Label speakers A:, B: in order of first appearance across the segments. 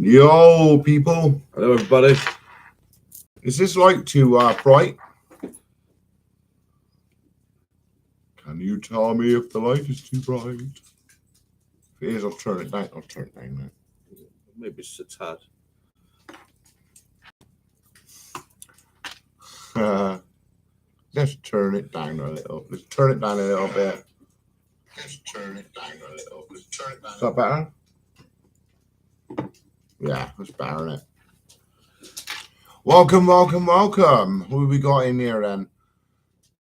A: Yo, people.
B: Hello, everybody.
A: Is this light too bright? Can you tell me if the light is too bright? If it is, I'll turn it down. Now.
B: Maybe it's a tad.
A: Let's turn it down a little. Let's turn it down a little bit. Is that better? Yeah, that's better, isn't it? Welcome. Who we got in here then?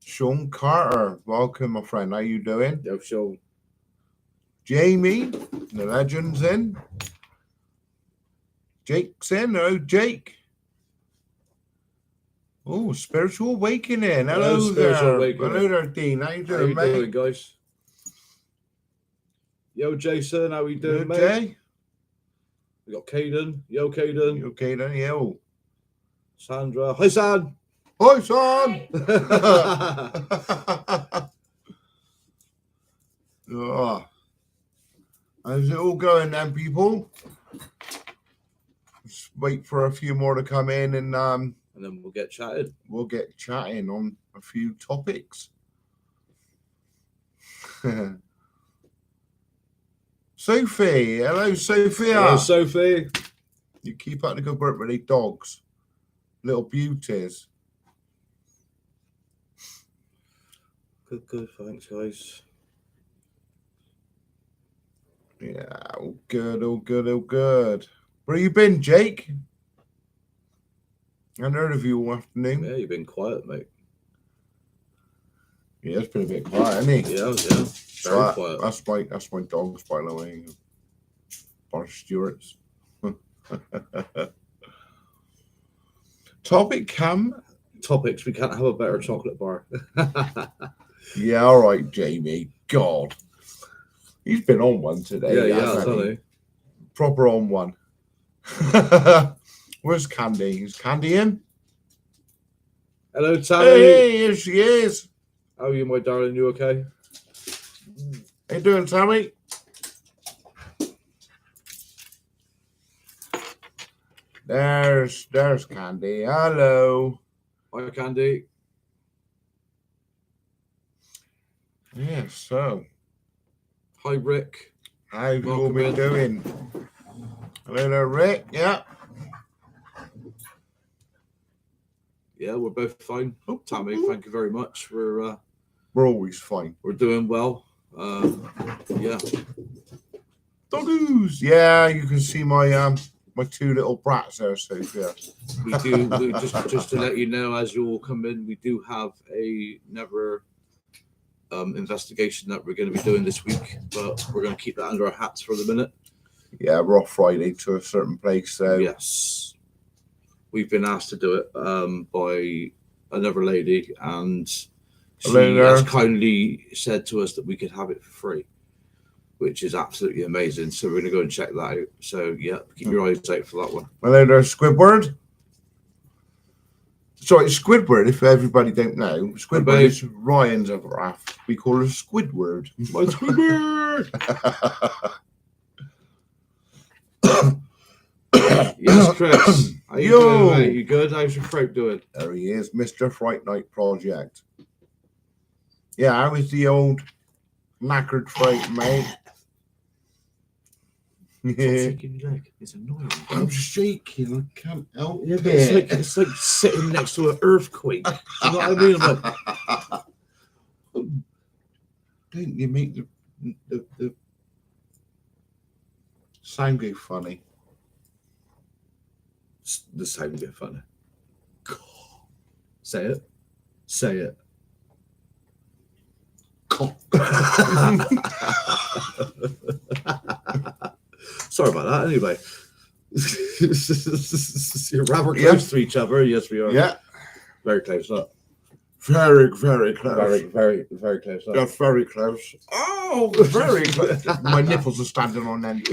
A: Sean Carter. Welcome, my friend. How you doing?
B: Yo, Sean.
A: Jamie, the legend's in. Jake's in. Hello, Jake. Oh, Spiritual Awakening. Hello there. Hello there, Dean. How you doing, mate?
B: How you doing, guys? Yo, Jason. How you doing, mate?
A: Jay?
B: We got Caden. Yo, Caden.
A: You okay then? Yo.
B: Sandra. Hi, San.
A: Hi, son. Oh. How's it all going then, people? Just wait for a few more to come in and
B: then we'll get chatted.
A: We'll get chatting on a few topics. Sophie. Hello, Sophia.
B: Hello, Sophie.
A: You keep up the good work with these dogs. Little beauties.
B: Good. Thanks, guys.
A: Yeah, all good. Where you been, Jake? I haven't heard of you all afternoon.
B: Yeah, you've been quiet, mate.
A: Yeah, it's been a bit quiet, hasn't he?
B: Yeah. Very quiet.
A: That's my dogs, by the way. Bar Stewart's.
B: Topics. We can't have a better chocolate bar.
A: Yeah, all right, Jamie. God. He's been on one today.
B: Yeah, hasn't he?
A: Proper on one. Where's Candy? Is Candy in?
B: Hello, Tammy.
A: Hey, here she is.
B: How are you, my darling? You okay?
A: How you doing, Tammy? There's Candy. Hello.
B: Hi, Candy.
A: Yeah, so.
B: Hi, Rick.
A: How have you all been doing? Hello there, Rick. Yeah.
B: Yeah, we're both fine. Oh, Tammy, thank you very much. We're
A: always fine.
B: We're doing well. Yeah.
A: Doggoos. Yeah, you can see my my two little brats there, Sophia.
B: We do. Just to let you know, as you all come in, we do have another investigation that we're going to be doing this week, but we're going to keep that under our hats for the minute.
A: Yeah, we're off Friday to a certain place. So
B: yes, we've been asked to do it by another lady, and she has kindly said to us that we could have it for free, which is absolutely amazing. So we're going to go and check that out. So yeah, keep your eyes out for that one.
A: Hello there, Squidward. Sorry, Squidward, if everybody don't know. Squidward is Ryan's other half. We call her Squidward.
B: My Squidward! Yes, Chris. How you doing, mate? You good? How's your throat doing?
A: There he is, Mr. Fright Night Project. Yeah, how is the old knackered throat, mate?
B: Stop shaking your leg. It's annoying.
A: I'm shaking. I can't help it.
B: It's like sitting next to an earthquake. Do you know what I mean? I'm like,
A: don't you make the sound go funny?
B: The sound go funny. Say it. Say it. Sorry about that. Anyway, you're rather close to each other. Yes, we are.
A: Yeah,
B: very close. Up.
A: Very close.
B: Very close. Up.
A: That's very close. Oh, very close. My nipples are standing on end.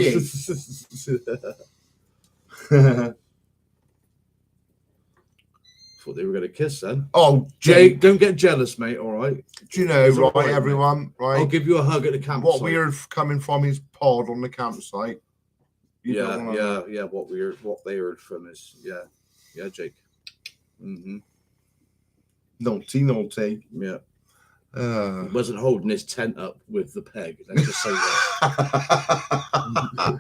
B: Thought they were going to kiss then.
A: Oh,
B: Jake, don't get jealous, mate. All right.
A: Do you know, right, everyone? Right.
B: I'll give you a hug at the campsite.
A: What we're coming from his pod on the campsite. You don't
B: Yeah,
A: wanna know.
B: yeah. What they heard from is yeah, Jake. Mm-hmm.
A: Naughty.
B: Yeah. He wasn't holding his tent up with the peg. Let's just say that.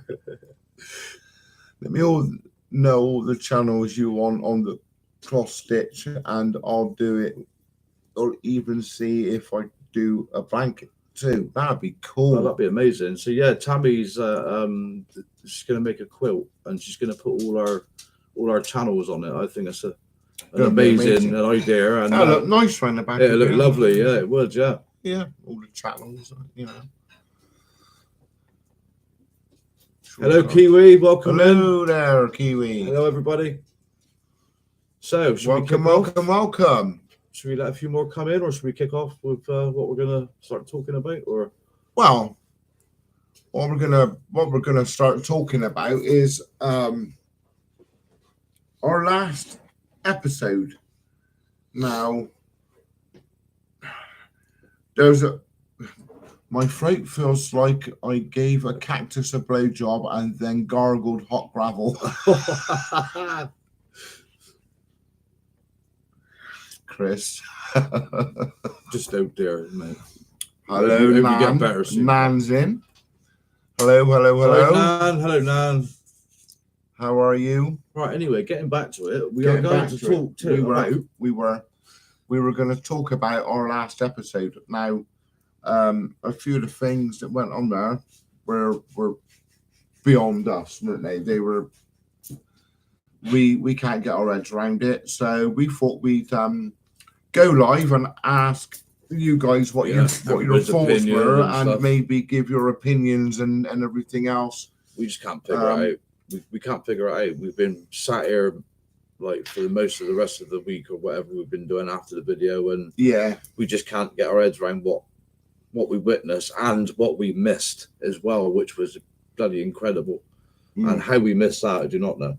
A: Let me all know all the channels you want on the cross stitch, and I'll do it. Or even see if I do a blanket too. That'd be cool.
B: Oh, that'd be amazing. So yeah, Tammy's she's gonna make a quilt and she's gonna put all our channels on it. I think that's an amazing idea. And
A: that'll look nice around the back.
B: It'll look lovely. Yeah, it would. Yeah.
A: Yeah, all the channels, you know.
B: Hello, Kiwi. Welcome in.
A: Hello there, Kiwi.
B: Hello, everybody. So,
A: welcome.
B: Should we let a few more come in, or should we kick off with what we're gonna start talking about? Or
A: well, what we're gonna start talking about is our last episode. Now, my throat feels like I gave a cactus a blowjob and then gargled hot gravel. Chris.
B: Just don't dare, mate.
A: Hello,
B: Nan.
A: Nan.
B: Get better soon.
A: Nan's in. Hello.
B: Hello, Nan.
A: How are you?
B: Right, anyway, getting back to it, we are going to talk to
A: we were going to talk about our last episode. Now, a few of the things that went on there were beyond us, weren't they? They were. We can't get our heads around it, so we thought we'd go live and ask you guys what your thoughts were, and maybe give your opinions and everything else.
B: We just can't figure it out. We can't figure it out. We've been sat here like for most of the rest of the week or whatever we've been doing after the video, and we just can't get our heads around what we witnessed and what we missed as well, which was bloody incredible. And how we missed that, I do not know.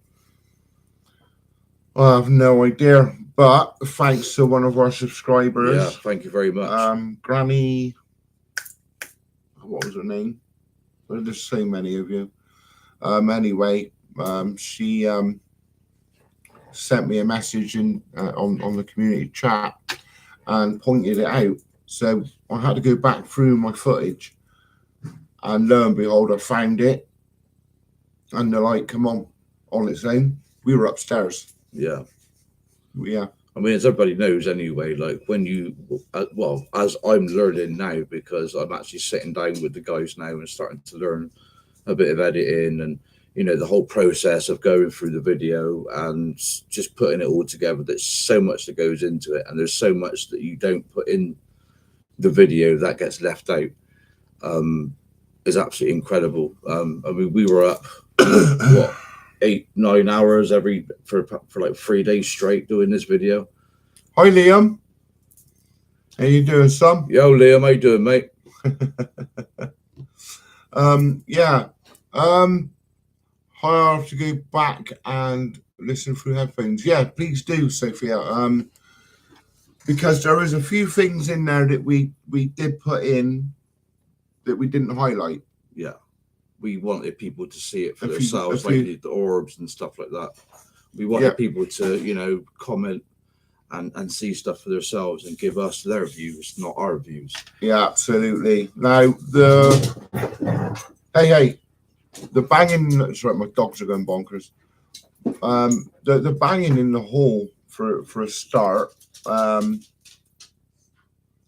A: I have no idea, but thanks to one of our subscribers.
B: Yeah, thank you very much.
A: Granny, what was her name? There's so many of you. Anyway, she sent me a message on the community chat and pointed it out. So I had to go back through my footage, and lo and behold, I found it. And they're like, "Come on its own." We were upstairs.
B: Yeah.
A: I
B: mean, as everybody knows anyway, like when you, well, as I'm learning now, because I'm actually sitting down with the guys now and starting to learn a bit of editing and, you know, the whole process of going through the video and just putting it all together. There's so much that goes into it, and there's so much that you don't put in the video that gets left out. Is absolutely incredible. I mean, we were up, 8-9 hours for like 3 days straight doing this video.
A: Hi, Liam. How you doing, son?
B: Yo, Liam, how you doing, mate?
A: I have to go back and listen through headphones. Yeah, please do, Sophia. Because there is a few things in there that we did put in that we didn't highlight.
B: Yeah. We wanted people to see it for themselves, like the orbs and stuff like that. We wanted people to, you know, comment and see stuff for themselves and give us their views, not our views.
A: Yeah, absolutely. Now, the banging, sorry, my dogs are going bonkers. The banging in the hall for a start. Well,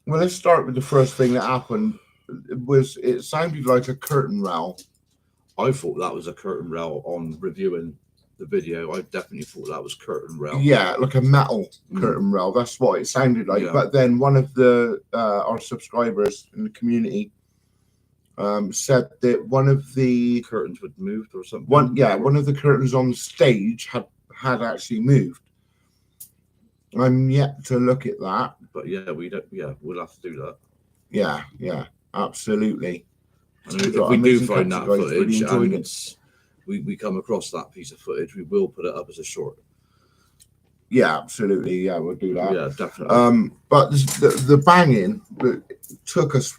A: let's start with the first thing that happened. It sounded like a curtain rail.
B: I thought that was a curtain rail on reviewing the video. I definitely thought that was curtain rail.
A: Yeah, like a metal curtain rail. That's what it sounded like. Yeah. But then one of the our subscribers in the community said that one of the
B: curtains had moved or something.
A: One of the curtains on the stage had actually moved. I'm yet to look at that.
B: But yeah, we'll have to do that.
A: Yeah, absolutely.
B: I mean, if we do find that footage and we come across that piece of footage, we will put it up as a short.
A: Yeah, absolutely. Yeah, we'll do that.
B: Yeah, definitely.
A: But the banging that took us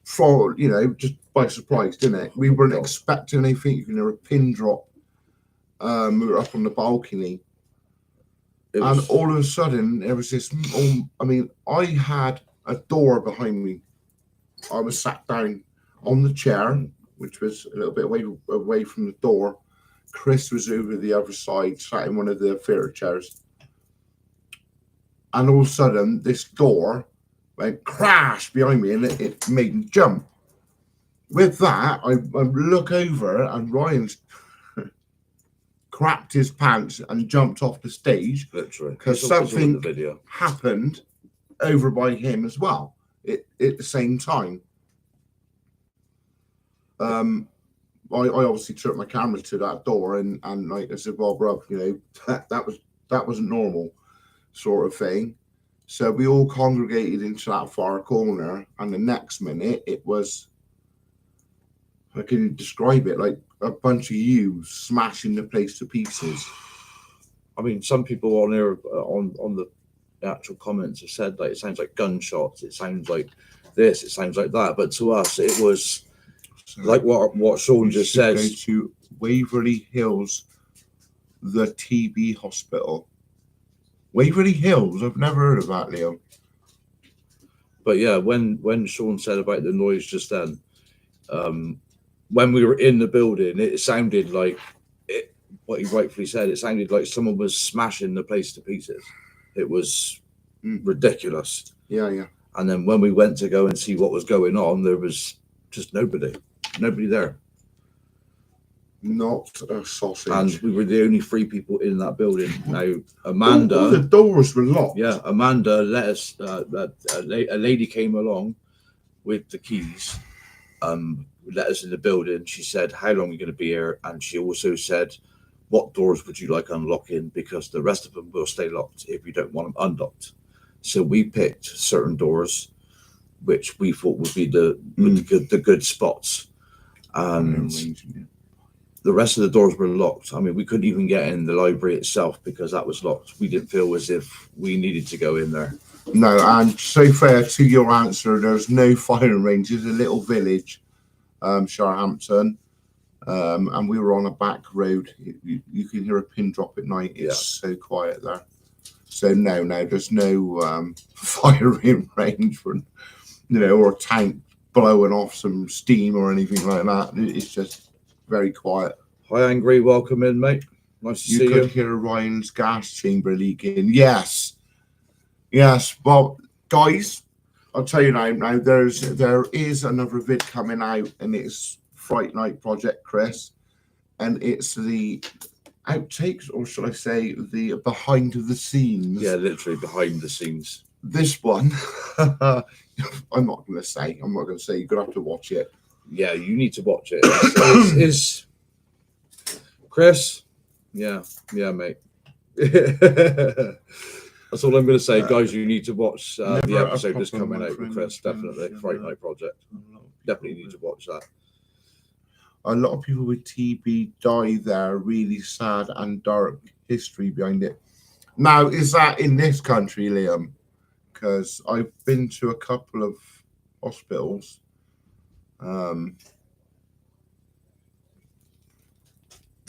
A: for, you know, just by surprise, didn't it? We weren't
B: God.
A: expecting anything. You can hear a pin drop. We were up on the balcony. And all of a sudden, there was this. I mean, I had a door behind me. I was sat down on the chair, which was a little bit away from the door. Chris was over the other side, sat in one of the theatre chairs. And all of a sudden, this door went crash behind me, and it made me jump. With that, I look over, and Ryan's crapped his pants and jumped off the stage,
B: literally,
A: because something happened over by him as well at the same time. I obviously took my camera to that door, and like I said, well, bro, you know, that wasn't normal, sort of thing. So we all congregated into that far corner, and the next minute it was, I can describe it like a bunch of you smashing the place to pieces.
B: I mean, some people on here on the actual comments have said, like, it sounds like gunshots, it sounds like this, it sounds like that, but to us it was like what Sean just said.
A: Go to Waverley Hills, the TB hospital. Waverley Hills, I've never heard of that, Leo.
B: But yeah, when Sean said about the noise just then, when we were in the building, it sounded like what he rightfully said. It sounded like someone was smashing the place to pieces. It was ridiculous.
A: Yeah.
B: And then when we went to go and see what was going on, there was just nobody there.
A: Not a sausage.
B: And we were the only 3 people in that building. Now, Amanda,
A: all the doors were locked.
B: Yeah, Amanda let us. A lady came along with the keys. Let us in the building. She said, "How long are you going to be here?" And she also said, "What doors would you like unlocking? Because the rest of them will stay locked if you don't want them unlocked." So we picked certain doors, which we thought would be the good spots, and the rest of the doors were locked. I mean, we couldn't even get in the library itself because that was locked. We didn't feel as if we needed to go in there.
A: No, and so fair to your answer, there's no firing range. It's a little village, Sharhampton, and we were on a back road. You can hear a pin drop at night. It's so quiet there. So no, there's no firing range for, you know, or a tank blowing off some steam or anything like that. It's just very quiet.
B: Hi, Angry. Welcome in, mate. Nice to see you.
A: You could hear Ryan's gas chamber leaking. Yes. Well, guys, I'll tell you now. There is another vid coming out, and it's Fright Night Project, Chris, and it's the outtakes, or should I say, the behind the scenes.
B: Yeah, literally behind the scenes.
A: This one, I'm not going to say. You're gonna have to watch it.
B: Yeah, you need to watch it. It's Chris. Yeah, mate. That's all I'm going to say, guys. You need to watch the episode that's coming out with Chris. Definitely, Fright Night Project. Definitely need to watch that.
A: A lot of people with TB die there. Really sad and dark history behind it. Now, is that in this country, Liam? Because I've been to a couple of hospitals.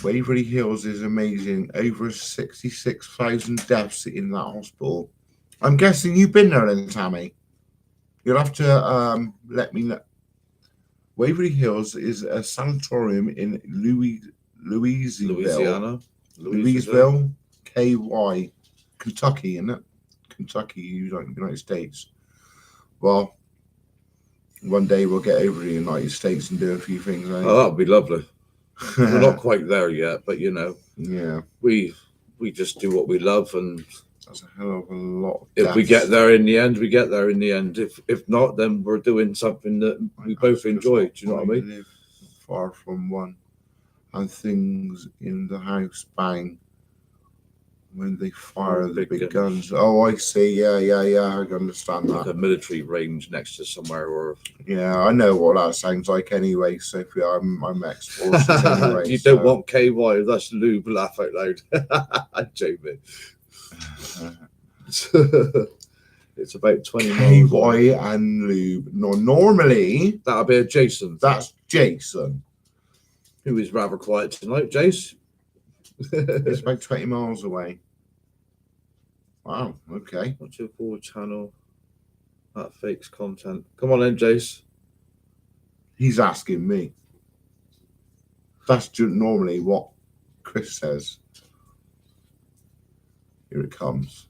A: Waverley Hills is amazing. Over 66,000 deaths in that hospital. I'm guessing you've been there then, Tammy. You'll have to let me know. Waverley Hills is a sanatorium in Louisville, KY, Kentucky, isn't it? Kentucky, United States. Well, one day we'll get over to the United States and do a few things. Eh?
B: Oh, that would be lovely. We're not quite there yet, but you know,
A: yeah,
B: we just do what we love, and
A: that's a hell of a lot.
B: If we get there in the end, we get there in the end. If not, then we're doing something that we both enjoy. Do you know what I mean?
A: Live far from one, and things in the house bang when they fire the big guns. Oh, I see. Yeah. I can understand that.
B: Like a military range next to somewhere, or
A: yeah, I know what that sounds like anyway. Sophia, I'm ex-forces anyway.
B: You don't want KY. That's lube. Laugh out loud. I'm joking. It's about 20 miles away.
A: KY and Lube. No, normally
B: That'll be a Jason.
A: that's Jason.
B: Who is rather quiet tonight, Jace.
A: It's about 20 miles away. Wow, okay.
B: What's your forward channel? That fakes content. Come on in, Jace.
A: He's asking me. That's normally what Chris says. Here it comes.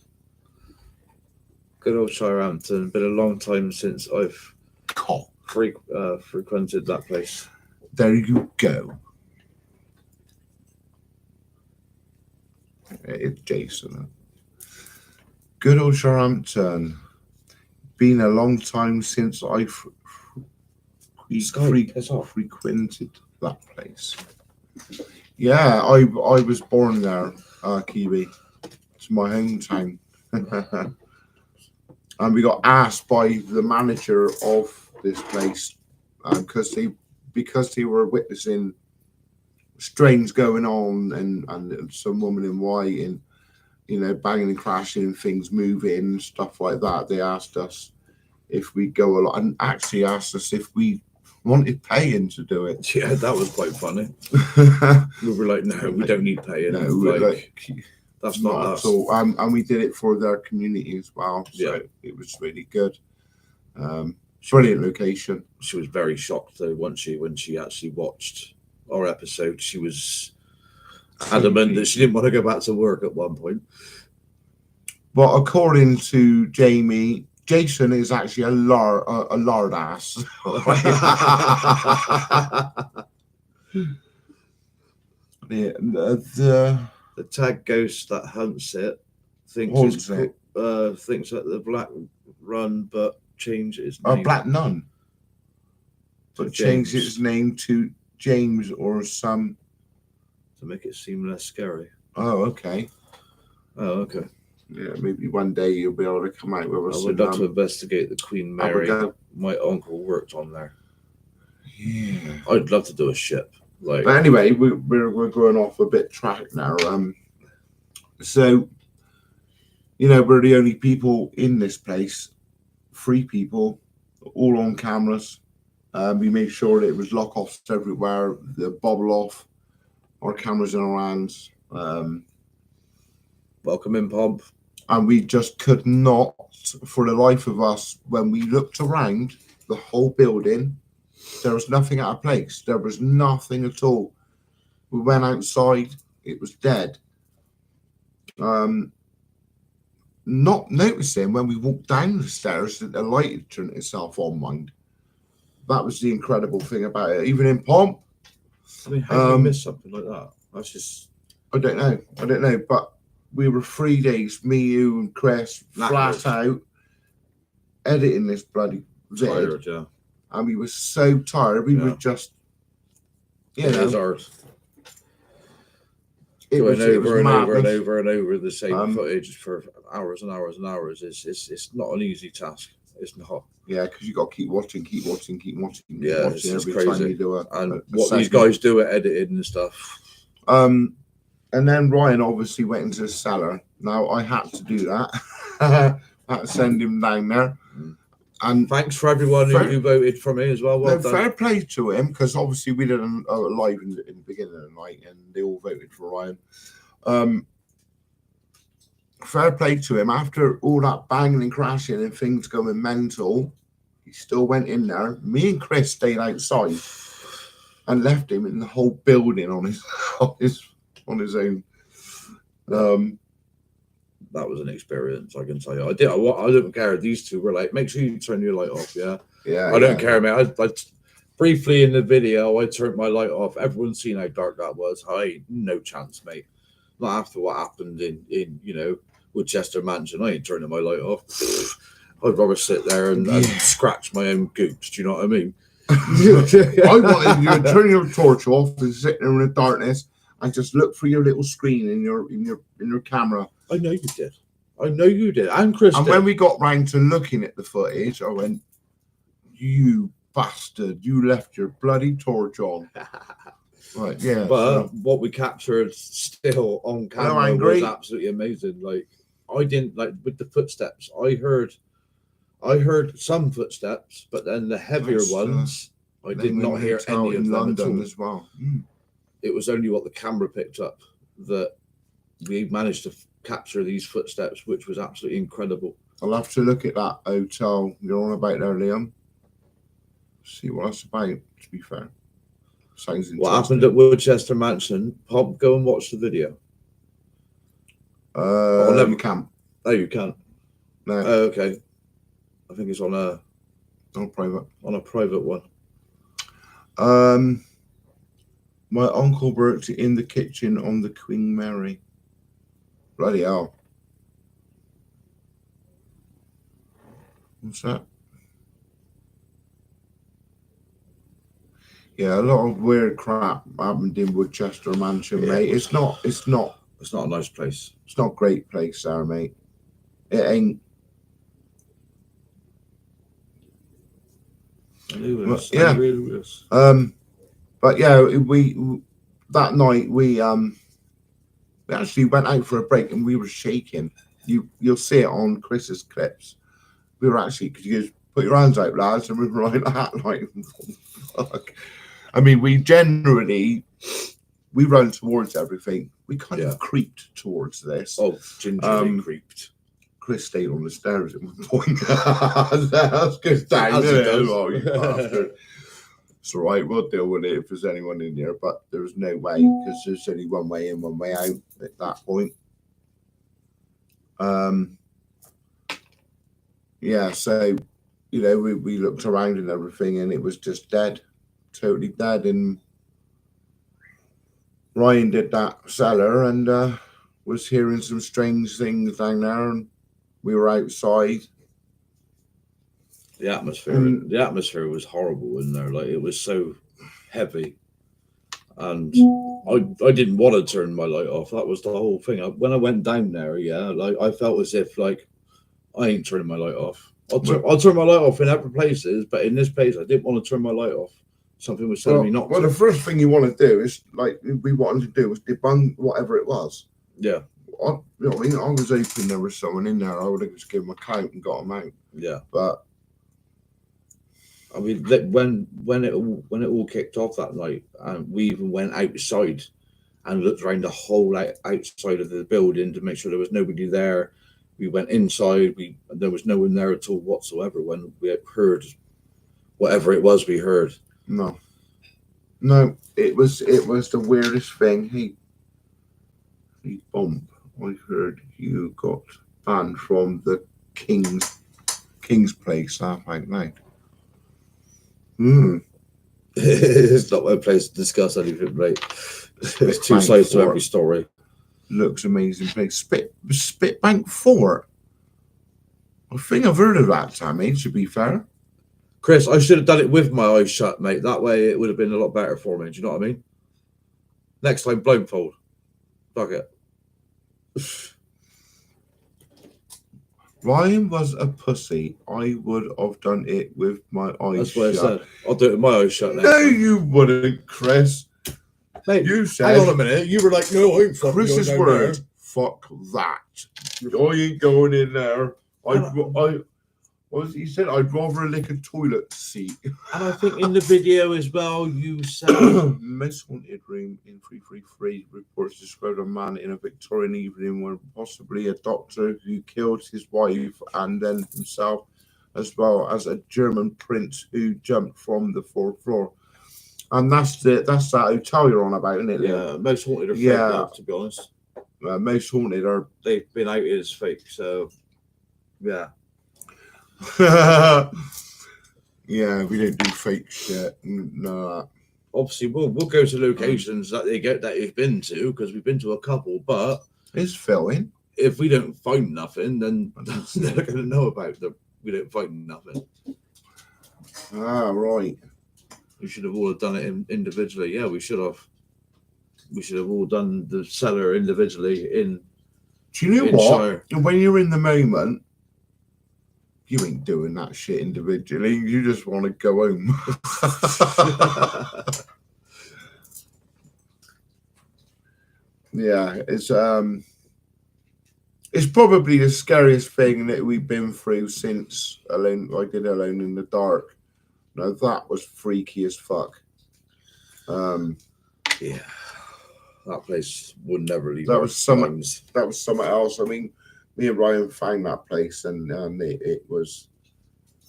B: Good old Shirehampton. Been a long time since I've frequented that place.
A: There you go. It's Jason. Good old Shirehampton. Been a long time since I frequented that place. Yeah, I was born there, Kiwi. It's my hometown. And we got asked by the manager of this place because they were witnessing strange going on and some woman in white and banging and crashing and things moving and stuff like that. They asked us if we go along and actually asked us if we wanted paying to do it.
B: Yeah, that was quite funny. We were like, no, we don't need paying.
A: No,
B: that's not
A: at all. And we did it for their community as well. So it was really good. Brilliant location.
B: She was very shocked though when she actually watched our episode. She was adamant that she didn't want to go back to work at one point.
A: But according to Jamie, Jason is actually a lard ass.
B: The tag ghost that hunts it thinks that the Black Run, but change its name.
A: Black Nun. But change its name to James or some.
B: To make it seem less scary.
A: Oh, okay. Yeah, maybe one day you'll be able to come out with us.
B: I would love to investigate the Queen Mary. My uncle worked on there.
A: Yeah.
B: I'd love to do a ship. But
A: anyway, we're going off a bit track now. So, we're the only people in this place, 3 people, all on cameras. We made sure that it was lock offs everywhere, the bobble off, our cameras in our hands.
B: Welcome in, Pomp.
A: And we just could not, for the life of us, when we looked around the whole building, there was nothing out of place. There was nothing at all. We went outside, it was dead. Not noticing when we walked down the stairs that the light had turned itself on, mind. That was the incredible thing about it. Even in Pomp.
B: I mean, how do you miss something like that? That's just...
A: I don't know. But we were 3 days, me, you, and Chris, flat out, editing this bloody vid.
B: Tired, yeah.
A: And we were so tired. We were just,
B: It was ours.
A: It was
B: over and over the same footage for hours and hours and hours. It's not an easy task. It's not.
A: Yeah, because you got to keep watching.
B: Yeah, it's
A: every
B: crazy.
A: time you do
B: what these guys do at editing and stuff.
A: And then Ryan obviously went into the cellar. Now I had to do that. I had to send him down there. And
B: thanks for everyone who voted for me as well. Well done.
A: Fair play to him, because obviously we did a live in the beginning of the night and they all voted for Ryan. Fair play to him. After all that banging and crashing and things going mental, he still went in there. Me and Chris stayed outside and left him in the whole building on his own.
B: That was an experience, I can tell you. I don't care. These two were like, make sure you turn your light off. Yeah. I don't care, mate. I briefly in the video, I turned my light off. Everyone's seen how dark that was. No chance, mate. Not after what happened in Woodchester Mansion. I ain't turning my light off. I'd rather sit there and scratch my own goops. Do you know what I mean?
A: I wanted you to turn your torch off and sit there in the darkness and just look through your little screen in your camera.
B: I know you did. And Chris
A: and
B: did.
A: When we got round to looking at the footage, I went, "You bastard! You left your bloody torch on." Right, yeah.
B: But what we captured still on camera was absolutely amazing. Like, I didn't with the footsteps. I heard I heard some footsteps, but then the heavier
A: That's,
B: ones, I did
A: Name
B: not
A: and
B: hear
A: Hotel
B: any of
A: in
B: them at
A: London
B: all.
A: as well.
B: It was only what the camera picked up that we managed to capture these footsteps, which was absolutely incredible.
A: I'll have to look at that hotel you're on about there, Liam. See what that's about, to be fair. Sounds interesting.
B: What happened at Woodchester Mansion? Pop, go and watch the video.
A: You can't.
B: Oh, you can't?
A: No.
B: Oh, okay. I think it's on a
A: private.
B: On a private one.
A: My uncle worked in the kitchen on the Queen Mary. Bloody hell. What's that? Yeah, a lot of weird crap happened in Woodchester Mansion,
B: Yeah,
A: mate. It's not
B: It's not a nice place.
A: It's not a great place there, mate. It ain't.
B: Yeah.
A: But yeah, we that night we actually went out for a break and we were shaking. You'll see it on Chris's clips. We were actually, because you guys put your hands out, lads, and we were like that, like fuck. I mean, we run towards everything. We kind of creeped towards this.
B: Oh, gingerly creeped.
A: Chris stayed on the stairs at one point. That's good down, isn't it? Oh, you bastard. It's all right, we'll deal with it if there's anyone in there, but there's no way, because there's only one way in, one way out at that point. Yeah, so, you know, we looked around and everything, and it was just dead, totally dead. And Ryan did that cellar and was hearing some strange things down there, and we were outside.
B: The atmosphere was horrible in there. Like, it was so heavy, and I didn't want to turn my light off. That was the whole thing. When I went down there, like I felt as if like I ain't turning my light off. I'll turn my light off in other places, but in this place I didn't want to turn my light off. Something was telling me not to.
A: Well, the first thing you want to do is, like we wanted to do, was debunk whatever it was.
B: Yeah.
A: You know what I mean? I was hoping there was someone in there. I would have just given them a count and got them out.
B: Yeah.
A: But
B: I mean, when it all kicked off that night, we even went outside and looked around the whole outside of the building to make sure there was nobody there. We went inside. There was no one there at all whatsoever when we heard whatever it was we heard.
A: No, it was the weirdest thing. Hey, Bump, I heard you got banned from the King's place last night.
B: It's not my place to discuss anything, mate. There's two sides to every story.
A: Looks amazing place. Spitbank Fort. I think I've heard of that, Tammy, to be fair.
B: Chris, I should have done it with my eyes shut, mate. That way it would have been a lot better for me. Do you know what I mean? Next time, blindfold. Fuck it.
A: Ryan was a pussy. I would have done it with my eyes shut.
B: That's what I said. I'll do it with my eyes shut.
A: No, you wouldn't, Chris.
B: Mate,
A: you said.
B: Hang on a minute. You were like, no, I ain't fucking
A: Chris's
B: going
A: word.
B: There.
A: Fuck that. I ain't going in there. He said I'd rather lick a toilet seat.
B: And I think in the video as well, you said
A: Most haunted room in 333 reports described a man in a Victorian evening where possibly a doctor who killed his wife and then himself, as well as a German prince who jumped from the fourth floor. And that's that hotel you're on about, isn't it?
B: Yeah, most haunted are fake, though, to be honest.
A: Most haunted are
B: they've been out as fake, so yeah.
A: Yeah, we don't do fake shit. No.
B: Obviously, we'll go to locations that you've been to, because we've been to a couple. But
A: it's filling.
B: If we don't find nothing, then they're going to know about them. We don't find nothing.
A: Ah, right.
B: We should have all done it individually. Yeah, we should have. We should have all done the cellar individually. Do
A: you know what? Shire. When you're in the moment, you ain't doing that shit individually. You just want to go home. Yeah, It's probably the scariest thing that we've been through since I did Alone in the Dark. Now that was freaky as fuck.
B: Yeah, that place would never leave.
A: That was something else. I mean, me and Ryan found that place, and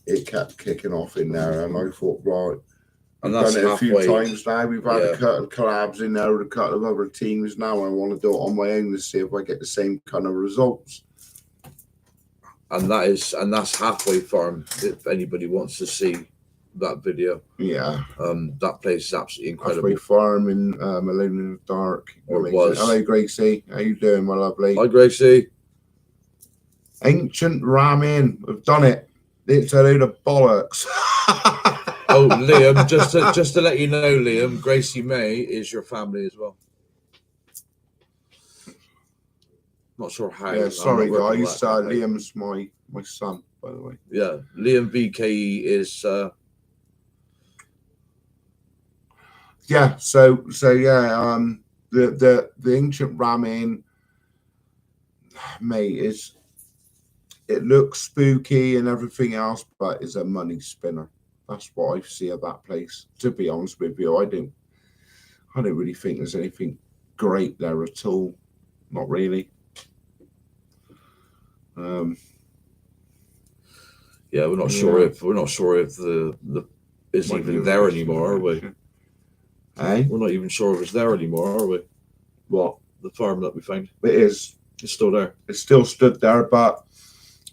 A: it kept kicking off in there, and I thought, right, we've done it a few times now. We've had a couple of collabs in there with a couple of other teams. Now I want to do it on my own to see if I get the same kind of results.
B: And that's Halfway Farm. If anybody wants to see that video, that place is absolutely incredible.
A: Halfway Farm in Alone in the Dark.
B: Or it was.
A: Hello, Gracie. How you doing, my lovely?
B: Hi, Gracie.
A: Ancient Ramen. We've done it. It's a load of bollocks.
B: Oh, Liam, just to let you know, Liam, Gracie May is your family as well. Not sure how.
A: Yeah, sorry guys. Liam's my son, by the way.
B: Yeah, Liam VKE is.
A: Yeah. So yeah. The Ancient Ramen, mate, it looks spooky and everything else, but it's a money spinner. That's what I see of that place. To be honest with you, I don't really think there's anything great there at all. Not really.
B: Yeah, we're not sure if the is even there anymore, are we?
A: Hey?
B: We're not even sure if it's there anymore, are we?
A: What?
B: The farm that we found.
A: It is.
B: It's still there.
A: It's still stood there, but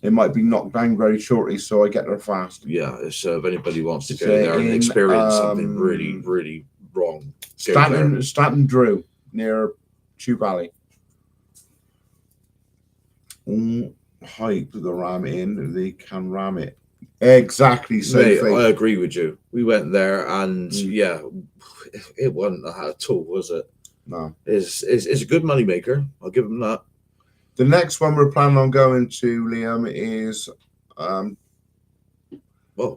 A: it might be knocked down very shortly, so I get there fast.
B: Yeah, so if anybody wants to go there and experience something really, really wrong,
A: Stanton Drew near Chew Valley. Hype the ram in, they can ram it. Exactly, Sophie.
B: Mate, I agree with you. We went there, and it wasn't that at all, was it?
A: No.
B: It's a good money maker. I'll give them that.
A: The next one we're planning on going to, Liam, is an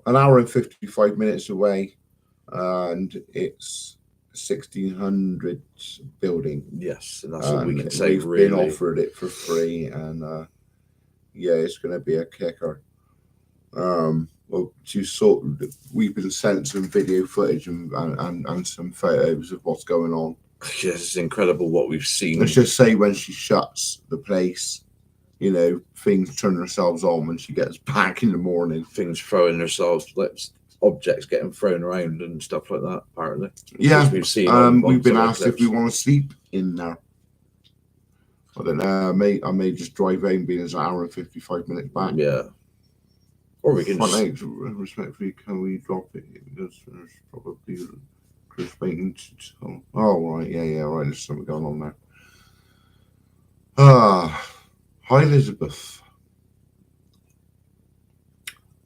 A: hour and 55 minutes away, and it's 1600 building.
B: Yes, and that's what we can say.
A: We've been offered it for free, and it's going to be a kicker. We've been sent some video footage and some photos of what's going on.
B: Yes, it's incredible what we've seen.
A: Let's just say when she shuts the place, things turn themselves on when she gets back in the morning.
B: Things throwing themselves, like objects getting thrown around and stuff like that, apparently.
A: Yeah,
B: we've seen.
A: We've been asked if we want to sleep in there. I don't know. I may just drive home, being it's an hour and 55 minutes back.
B: Yeah. Or we can
A: respectfully, can we drop it? Because there's probably Chris Bacon. Oh, right. Yeah, right. There's something going on there. Hi, Elizabeth.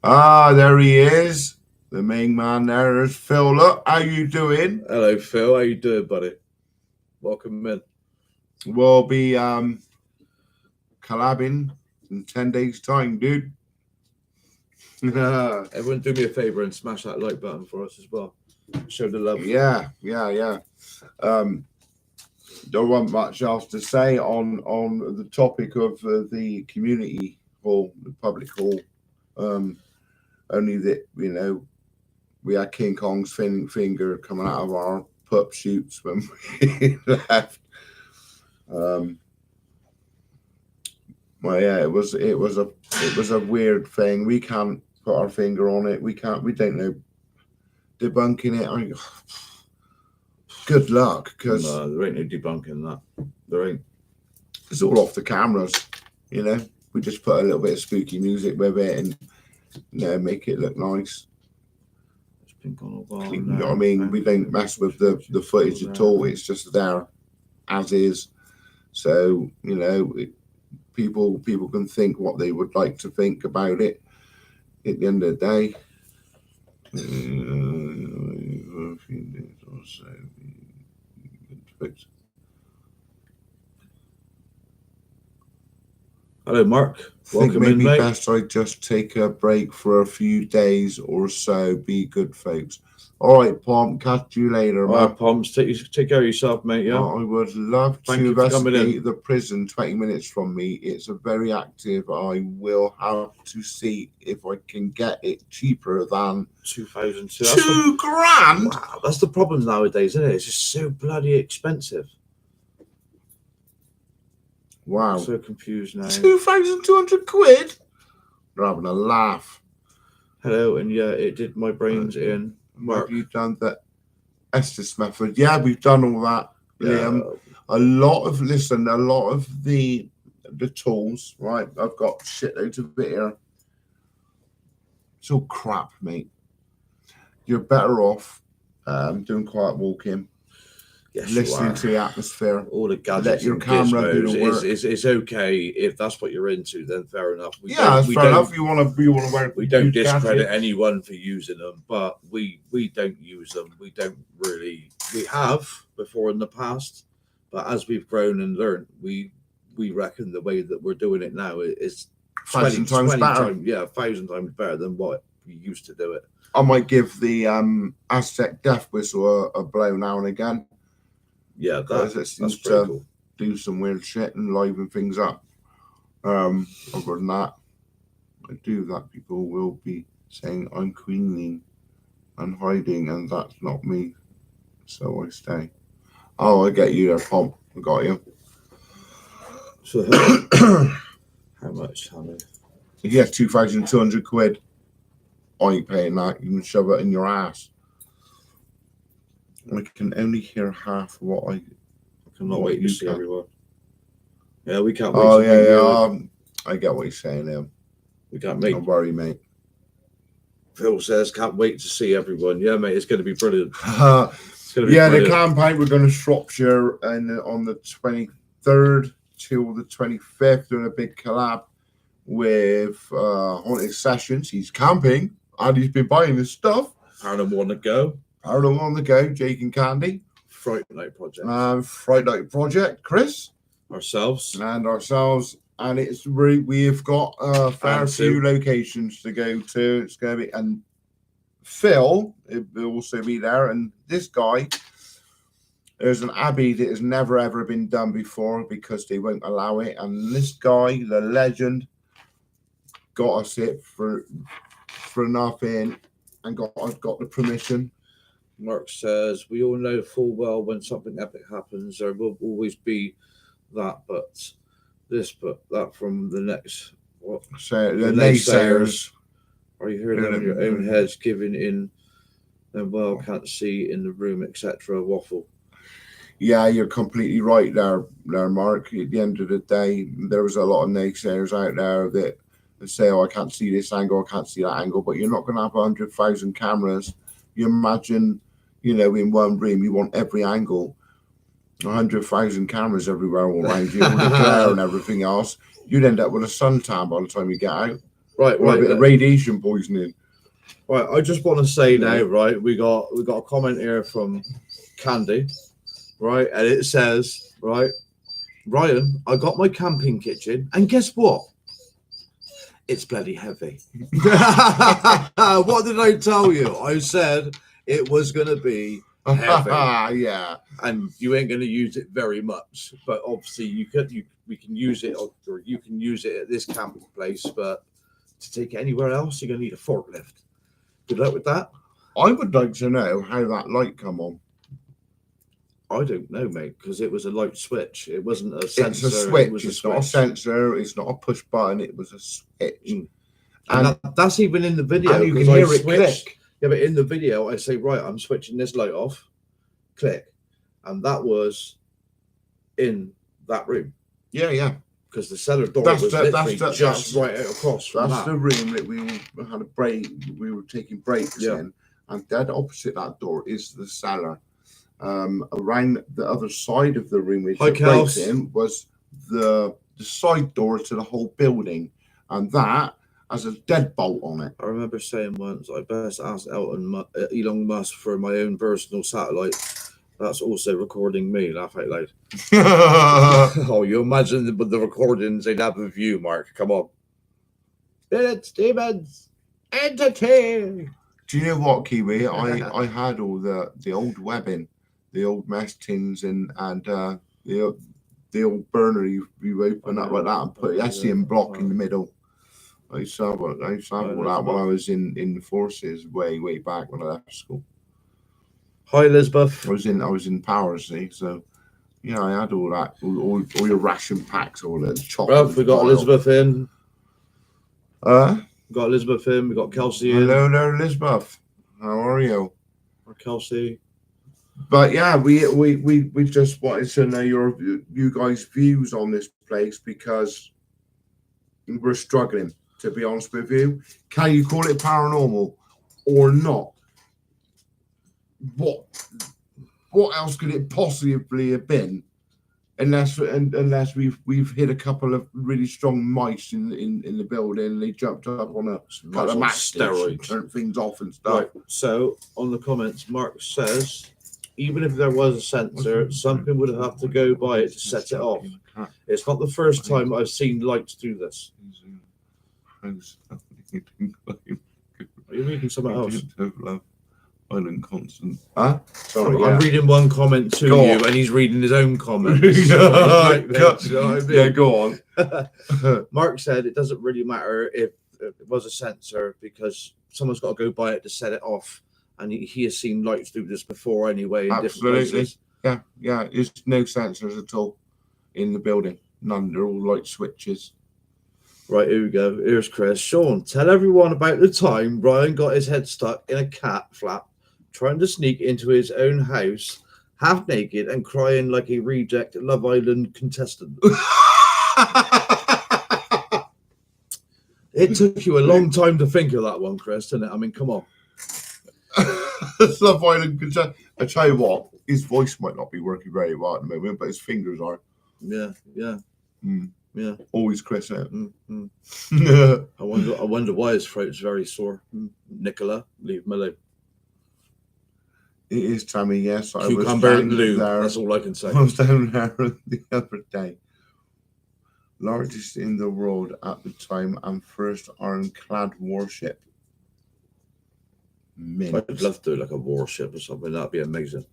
A: There he is. The main man there. There's Phil. Look, how you doing?
B: Hello, Phil. How you doing, buddy? Welcome in.
A: We'll be collabing in 10 days' time, dude.
B: Everyone do me a favor and smash that like button for us as well. Show the love.
A: Yeah. Don't want much else to say on the topic of the community hall, the public hall. Only that, we had King Kong's finger coming out of our pup shoots when we left. Well, yeah, it was a weird thing. We can't put our finger on it. We don't know. Debunking it, good luck, because
B: there ain't no debunking that. There ain't.
A: It's all off the cameras, We just put a little bit of spooky music with it and make it look nice.
B: It's been gone a while.
A: You know what I mean? We don't mess with the footage at all. It's just there as is. So people can think what they would like to think about it. At the end of the day,
B: hello, Mark.
A: Welcome in, mate. Best I just take a break for a few days or so. Be good, folks. All right, Pomp. Catch you later,
B: All
A: man.
B: right, Pomps, take care of yourself, mate. Yeah.
A: I would love
B: Thank
A: to
B: you for coming in.
A: investigate the prison 20 minutes from me. It's a very active. I will have to see if I can get it cheaper than
B: 2,002.
A: £2,000.
B: Wow, that's the problem nowadays, isn't it? It's just so bloody expensive.
A: Wow.
B: I'm so confused now.
A: 2,200 quid? They're having a laugh.
B: Hello, and yeah, it did my brains in. Mark.
A: Have you done the Estes method? Yeah, we've done all that, Liam. A lot of the tools, right? I've got shitloads of it here. It's all crap, mate. You're better off doing quiet walking.
B: Yes,
A: listening to the atmosphere.
B: All the gadgets.
A: Let your camera do the work.
B: It's okay if that's what you're into. Then fair enough.
A: Fair enough. You want to work.
B: We don't discredit anyone for using them, but we don't use them. We don't really. We have before in the past, but as we've grown and learned, we reckon the way that we're doing it now is
A: 1,000 times better.
B: 1,000 times better than what we used to do it.
A: I might give the Aztec death whistle a blow now and again.
B: Yeah, that's pretty cool.
A: Do some weird shit and liven things up. Other than that, I do that. People will be saying I'm queening and hiding, and that's not me. So I stay. Oh, I get you there, Pomp. I got you.
B: So how much?
A: Yeah, 2,200 quid. I ain't paying that. You can shove it in your ass. I can only hear half of what I
B: cannot wait to see everyone. Yeah, we can't wait.
A: Oh, yeah. I get what you're saying there.
B: We can't wait.
A: Don't worry, mate.
B: Phil says, can't wait to see everyone. Yeah, mate, it's going to be brilliant.
A: The campaign, we're going to Shropshire on the 23rd till the 25th, doing a big collab with Haunted Sessions. He's camping and he's been buying his stuff.
B: Paranormal on the go.
A: Paranormal on the go, Jake and Candy.
B: Fright Night Project.
A: Fright Night Project, Chris.
B: Ourselves.
A: And it's we've got a fair few locations to go to. It's going to be, and Phil will also be there. And this guy, there's an abbey that has never ever been done before because they won't allow it. And this guy, the legend, got us it for nothing, and got the permission.
B: Mark says, we all know full well when something epic happens, there will always be that, but that from the next. What?
A: So the naysayers.
B: Are you hearing them in your own heads giving in and can't see in the room, etc. Waffle.
A: Yeah, you're completely right there, Mark. At the end of the day, there was a lot of naysayers out there that say, oh, I can't see this angle, I can't see that angle, but you're not going to have 100,000 cameras. You imagine, in one room, you want every angle, 100,000 cameras everywhere all around you, all the glare and everything else. You'd end up with a suntan by the time you get out.
B: Right.
A: A bit of radiation poisoning.
B: Right. I just want to say now, right, we got a comment here from Candy, right, and it says, right, Ryan, I got my camping kitchen, and guess what? It's bloody heavy. What did I tell you? I said it was going to be heavy.
A: Yeah.
B: And you ain't going to use it very much, but obviously we can use it, or you can use it at this camping place, but to take it anywhere else, you're going to need a forklift. Good luck with that.
A: I would like to know how that light come on.
B: I don't know, mate, because it was a light switch. It wasn't a sensor.
A: It's a switch. It's not a sensor. It's not a push button. It was a switch.
B: And that's even in the video.
A: And you can hear it click.
B: Yeah, but in the video, I say, right, I'm switching this light off. Click. And that was in that room.
A: Yeah.
B: Because the cellar door was literally just right out across from
A: That's the room that we had a break. We were taking breaks in. And dead opposite that door is the cellar. Around the other side of the room we took breaks in was the side door to the whole building, and that has a deadbolt on it.
B: I remember saying once, I best ask Elon Musk for my own personal satellite. That's also recording me. Laugh out loud. Oh, you imagine the recordings they'd have of you, Mark. Come on. It's demons. Entity.
A: Do you know what, Kiwi? I had all the old webbing, the old mesh tins, and the old burner you open up like that and put SEM block in the middle. I used to have all that when I was in the forces way back when I left school.
B: Hi, Elizabeth.
A: I was in power, see, so yeah, I had all that, all your ration packs, all the chocolate.
B: We got Elizabeth in.
A: We
B: got Elizabeth in. We got Kelsey in.
A: Hello there, Elizabeth. How are you?
B: Or Kelsey.
A: But yeah, we just wanted to know you guys' views on this place because we're struggling, to be honest with you. Can you call it paranormal or not? What else could it possibly have been? Unless we've hit a couple of really strong mice in the building, and they jumped up on a couple of matchsticks and turned things off and stuff.
B: Right. So on the comments, Mark says, even if there was a sensor, something would have to go by it to set it off. It's not the first time I've seen lights do this. Are you reading something else?
A: Island constant.
B: Sorry, I'm reading one comment to you, and he's reading his own comment.
A: Yeah, go on.
B: Mark said it doesn't really matter if it was a sensor because someone's got to go by it to set it off, and he has seen lights do this before anyway. In
A: Absolutely.
B: Different places.
A: Yeah. There's no sensors at all in the building. None. They're all light switches.
B: Right, here we go. Here's Chris. Sean, tell everyone about the time Ryan got his head stuck in a cat flap trying to sneak into his own house, half naked and crying like a reject Love Island contestant. It took you a long time to think of that one, Chris, didn't it? I mean, come on.
A: Love Island contestant. I tell you what, his voice might not be working very well at the moment, but his fingers are.
B: Yeah. Yeah.
A: Always Chris out.
B: I wonder why his throat's very sore. Nicola, leave him alone.
A: It is Tammy, yes.
B: Cucumber and lube, that's all I can say.
A: I was down there the other day. Largest in the world at the time and first ironclad warship. Mint.
B: I'd love to do like a warship or something. That'd be amazing.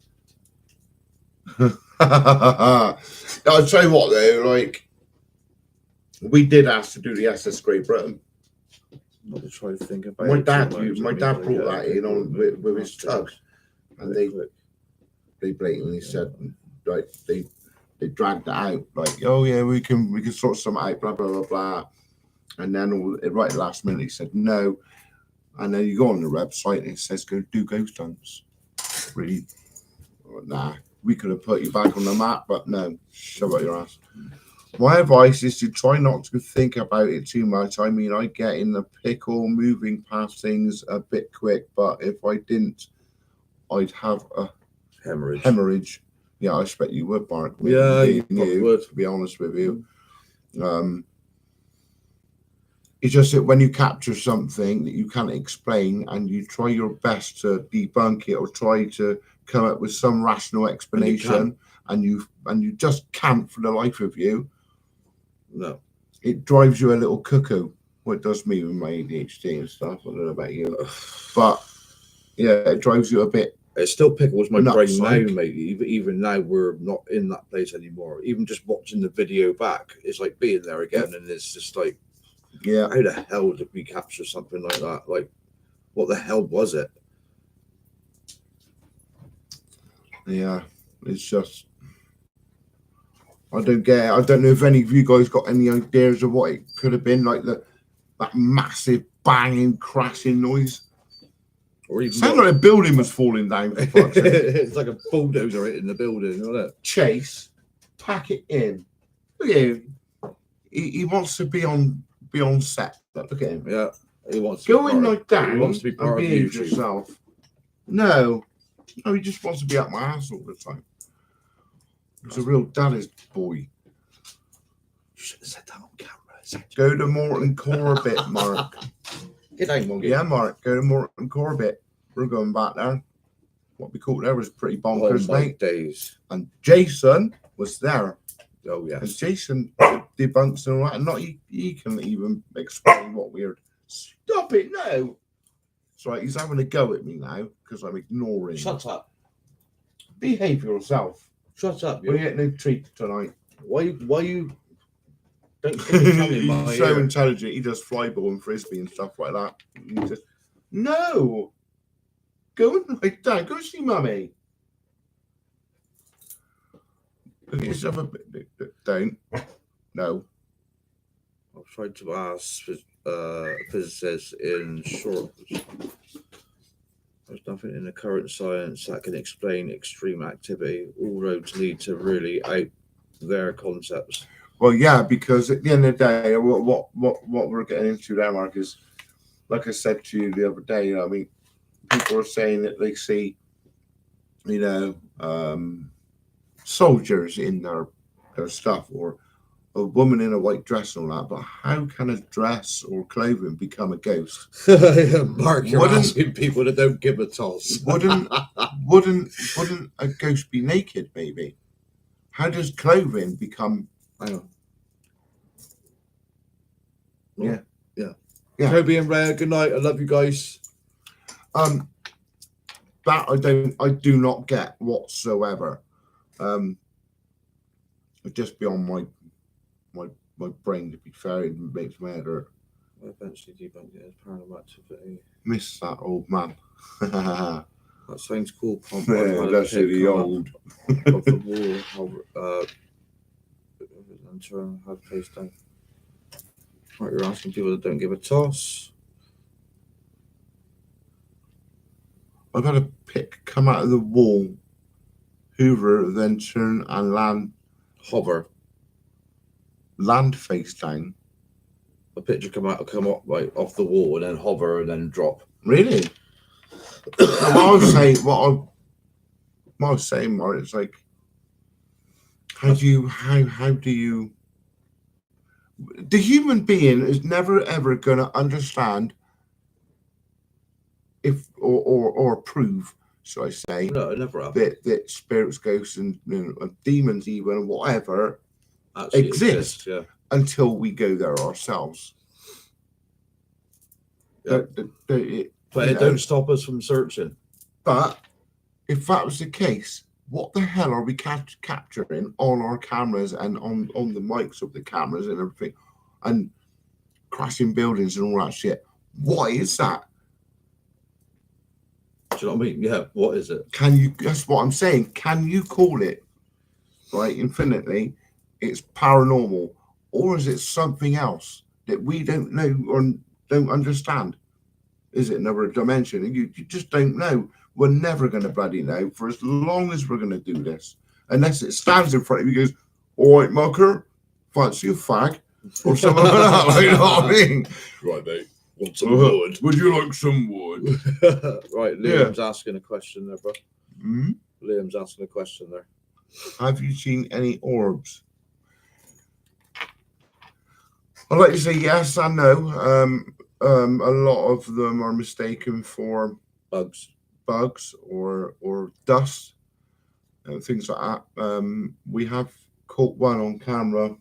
A: I'll tell you what though, like we did ask to do the SS Great Britain.
B: Not to try to think about
A: my dad brought that in on with his tug. And they blatantly said, like, they dragged it out, like, oh yeah, we can sort something out, blah blah blah blah. And then right at the last minute he said no. And then you go on the website and it says go do ghost hunts. Really? Nah, we could have put you back on the map, but no, shove out your ass. My advice is to try not to think about it too much. I mean, I get in the pickle moving past things a bit quick, but if I didn't, I'd have a hemorrhage. Yeah, I expect you would, Mark.
B: Yeah, you would.
A: To be honest with you. It's just that when you capture something that you can't explain and you try your best to debunk it or try to come up with some rational explanation and you just can't for the life of you.
B: No. It
A: drives you a little cuckoo. Well, it does me with my ADHD and stuff. I don't know about you. But yeah, it drives you a bit.
B: It still pickles my brain now, mate. Even now, we're not in that place anymore. Even just watching the video back, it's like being there again, and it's just like,
A: yeah,
B: how the hell did we capture something like that? Like, what the hell was it?
A: Yeah, it's just, I don't get it. I don't know if any of you guys got any ideas of what it could have been, like that massive banging, crashing noise.
B: Or even
A: sounded like a building was falling down.
B: It's like a bulldozer hitting the building, isn't it?
A: Chase, pack it in. Look at him. He wants to be on set. Look at him.
B: Yeah, he wants to
A: go in like that.
B: He wants to be part of YouTube.
A: Yourself. No, he just wants to be up my ass all the time. He's a real daddy's boy.
B: You should have said that on camera.
A: Go to Morton Corbett, Mark.
B: Get down, Monkey.
A: Yeah, Mark, go to Morton Corbett. We're going back there. What we caught there was pretty bonkers, mate.
B: Days.
A: And Jason was there.
B: Oh, yeah.
A: And Jason debunks and all that. And not he can even explain what weird. Stop it, no. So he's having a go at me now because I'm ignoring.
B: Shut up.
A: Behave yourself.
B: Shut up.
A: We get no treat tonight.
B: Why you don't stick your tongue in my
A: He's so
B: ear.
A: intelligent. He does fly ball and frisbee and stuff like that. He just, no. Go and lie down. Go see mummy. Look at yourself a bit. Don't. No.
B: I've tried to ask physicists in short. There's nothing in the current science that can explain extreme activity. All roads lead to really out there concepts.
A: Well, yeah, because at the end of the day, what we're getting into there, Mark, is like I said to you the other day. I mean, people are saying that they see, soldiers in their stuff, or a woman in a white dress and all that. But how can a dress or clothing become a ghost?
B: Mark, you're asking people that don't give a toss.
A: wouldn't a ghost be naked? Maybe. How does clothing become?
B: Hang on.
A: Yeah.
B: Toby and Rhea, good night. I love you guys.
A: That I do not get whatsoever. Just beyond my brain, to be fair, it makes my head hurt.
B: I eventually debunked it as paranormal activity.
A: Miss that old man.
B: That sounds cool, Pomp.
A: Yeah, that's really old.
B: Of the wall, and turn have face down. Right, you're asking people that don't give a toss.
A: I've got a pick come out of the wall, hoover, then turn and
B: Hover.
A: Land face down.
B: A picture come up right off the wall and then hover and then drop.
A: Really? What I was saying, Mark, it's like, how do you? The human being is never ever going to understand if or prove, shall I say,
B: No, it never have.
A: that spirits, ghosts, and demons, even whatever,
B: Actually
A: exist.
B: Yeah.
A: Until we go there ourselves.
B: Yeah. But it don't stop us from searching.
A: But if that was the case, what the hell are we capturing on our cameras and on the mics of the cameras and everything, and crashing buildings and all that shit? What is that?
B: Do you know what I mean? Yeah, what is it?
A: That's what I'm saying. Can you call it, right, infinitely, it's paranormal, or is it something else that we don't know or don't understand? Is it another dimension? You just don't know. We're never going to bloody know for as long as we're going to do this. Unless it stands in front of you and goes, all right, mucker, fancy a fag? Or something like that. Like, you know what I mean?
B: Right, mate. Want some wood?
A: Would you like some wood?
B: Right, Liam's asking a question there, bro.
A: Mm-hmm.
B: Liam's asking a question there.
A: Have you seen any orbs? I'd like to say yes and no. A lot of them are mistaken for
B: bugs
A: or dust and things like that. We have caught one on camera.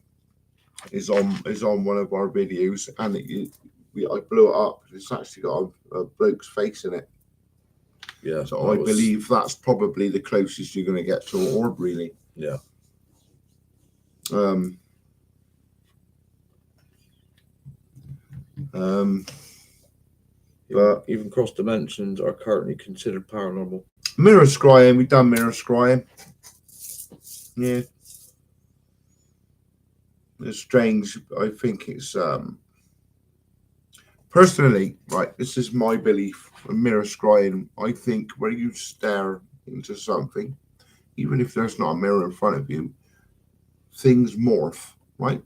A: Is on one of our videos, and I blew it up. It's actually got a bloke's face in it.
B: Yeah.
A: So I believe that's probably the closest you're going to get to an orb, really.
B: Yeah. But even cross dimensions are currently considered paranormal.
A: Mirror scrying, we've done mirror scrying. Yeah. It's strange. I think it's personally, right, this is my belief. Mirror scrying, I think where you stare into something, even if there's not a mirror in front of you, things morph, right?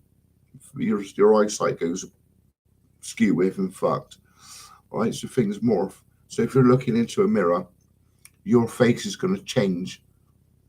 A: Your eyesight goes skew with and fucked. Right, so things morph. So if you're looking into a mirror, your face is going to change.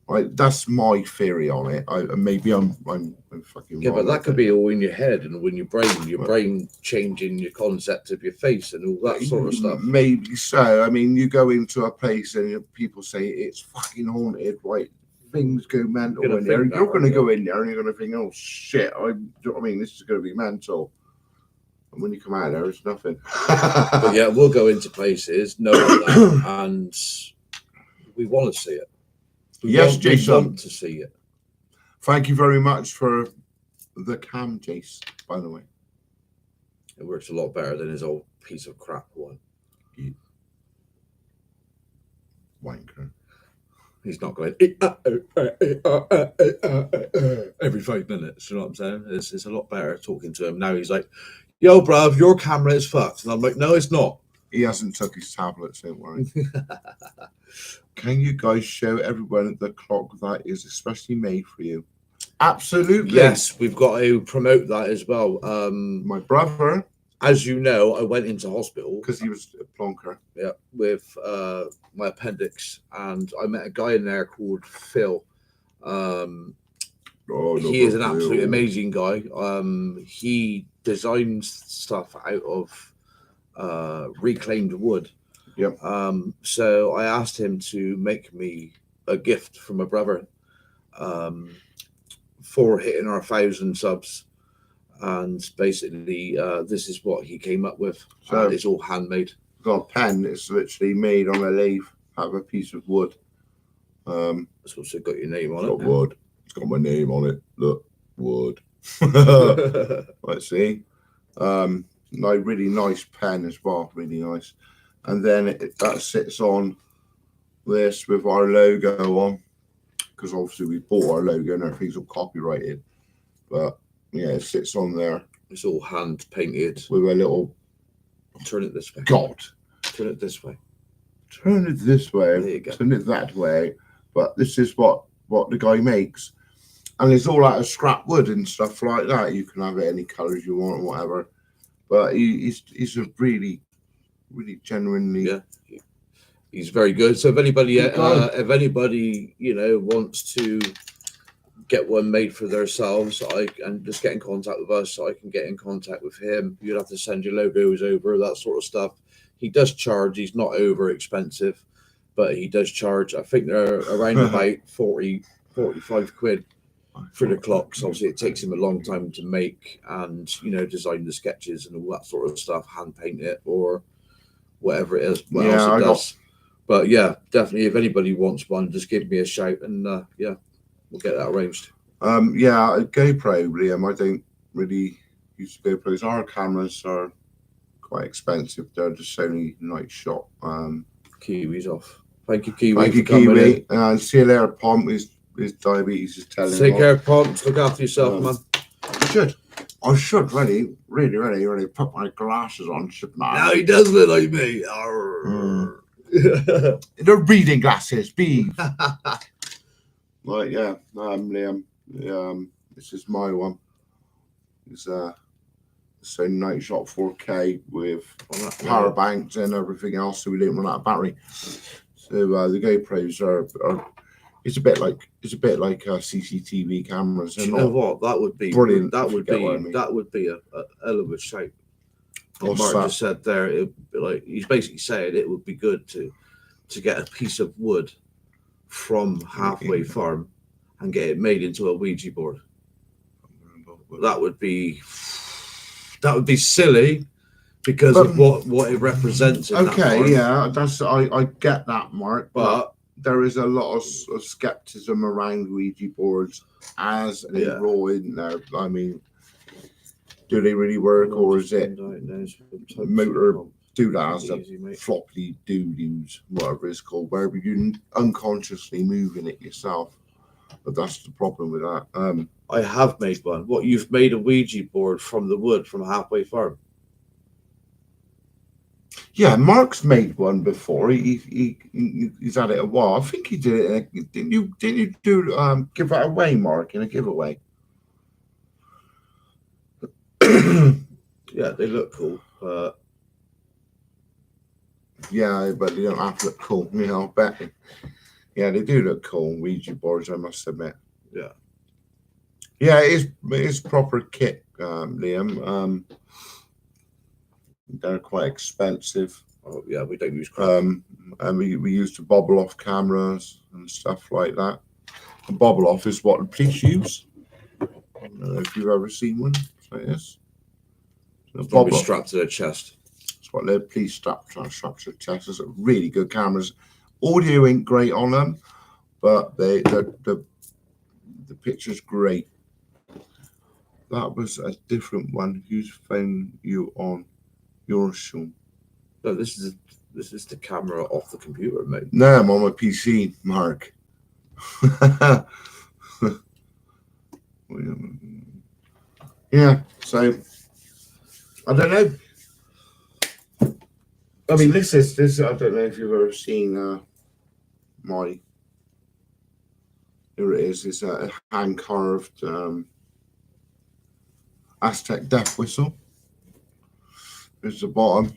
A: Right, that's my theory on it. Maybe I'm fucking wrong.
B: But that could be all in your head and when your brain changing your concept of your face and all that sort of stuff.
A: Maybe so. I mean, you go into a place and people say it's fucking haunted. Right, things go mental in there. You're going to go in there and you're going to think, oh shit! I mean, this is going to be mental. And when you come out there, it's nothing.
B: But yeah, we'll go into places knowing that, and we want to see it.
A: Yes, Jason.
B: We want to see it.
A: Thank you very much for the cam, Jace, by the way.
B: It works a lot better than his old piece of crap one.
A: Wanker.
B: He's not going every 5 minutes. You know what I'm saying? It's a lot better talking to him now. He's like, "Yo, bruv, your camera is fucked," and I'm like, "No, it's not."
A: He hasn't took his tablets. Don't worry. Can you guys show everyone the clock that is especially made for you? Absolutely.
B: Yes, we've got to promote that as well.
A: My brother,
B: as you know, I went into hospital
A: because he was a plonker.
B: Yeah, with my appendix, and I met a guy in there called Phil. He is an absolutely amazing guy. He designs stuff out of reclaimed wood.
A: Yep.
B: So I asked him to make me a gift from my brother for hitting our 1,000 subs. And basically, this is what he came up with. So it's all handmade.
A: Got a pen. It's literally made on a lathe out of a piece of wood.
B: It's also got your name on
A: it.
B: Got
A: wood. It's got my name on it. Look, wood. Let's see. Really nice pen as well. Really nice. And then that sits on this with our logo on, because obviously we bought our logo and everything's all copyrighted. But yeah, it sits on there.
B: It's all hand painted
A: with a little.
B: Turn it this way.
A: God.
B: Turn it this way.
A: Turn it this way.
B: There you go.
A: Turn it that way. But this is what the guy makes, and it's all out of scrap wood and stuff like that. You can have it any colours you want or whatever. But he's a really genuinely.
B: Yeah. He's very good. So if anybody wants to get one made for themselves, and just get in contact with us, so I can get in contact with him. You'd have to send your logos over, that sort of stuff. He does charge. He's not over expensive, but he does charge. I think they're around about 40, 45 quid for the clocks. Obviously, it takes him a long time to make and, design the sketches and all that sort of stuff, hand paint it or whatever it is. What else it does. But yeah, definitely, if anybody wants one, just give me a shout and we'll get that arranged.
A: GoPro, Liam. I don't really use GoPros. Our cameras are quite expensive. They're just Sony night shot.
B: Kiwi's off. Thank you, Kiwi.
A: Thank you, Kiwi. And see you later, Pomp. His diabetes is telling him.
B: Take care, Pomp. Look after yourself, man.
A: I should really put my glasses on, shouldn't I?
B: No, he does look like me.
A: The reading glasses, beef. Liam. This is my one. It's so night shot 4K with power banks and everything else, so we didn't run out of battery. So the GoPros are it's a bit like CCTV cameras.
B: Do you know what? That would be brilliant. That would be a hell of a shape. What Mark just said there, he's basically saying it would be good to get a piece of wood from Halfway Farm and get it made into a Ouija board. That would be silly because of what it represents. I
A: get that, Mark. But there is a lot of skepticism around Ouija boards as they roll in there. I mean, do they really work, or is it motor doodads, floppy doo-doos, whatever it's called, where you're unconsciously moving it yourself? But that's the problem with that.
B: I have made one. What, you've made a Ouija board from the wood from Halfway Farm?
A: Yeah, Mark's made one before. He's had it a while. I think he did it. Didn't you do give that away, Mark, in a giveaway?
B: Yeah, they look cool.
A: Yeah, but they don't have to look cool. I bet. Yeah, they do look cool. Ouija boards, I must admit.
B: Yeah.
A: Yeah, it is proper kit, Liam. They're quite expensive.
B: Oh yeah, we don't use crap.
A: And we used to bobble off cameras and stuff like that. And bobble off is what the police use. I don't know if you've ever seen one like this. The
B: Probably
A: bobber.
B: strapped to their chest.
A: That's what they're police strapped to their chest. It's really good cameras. Audio ain't great on them, but the picture's great. That was a different one. Who's phone you on your show?
B: No, this is the camera off the computer, mate.
A: No, I'm on my PC, Mark. Yeah, so I don't know. I mean, this. I don't know if you've ever seen my. Here it is. It's a hand carved Aztec death whistle. There's the bottom.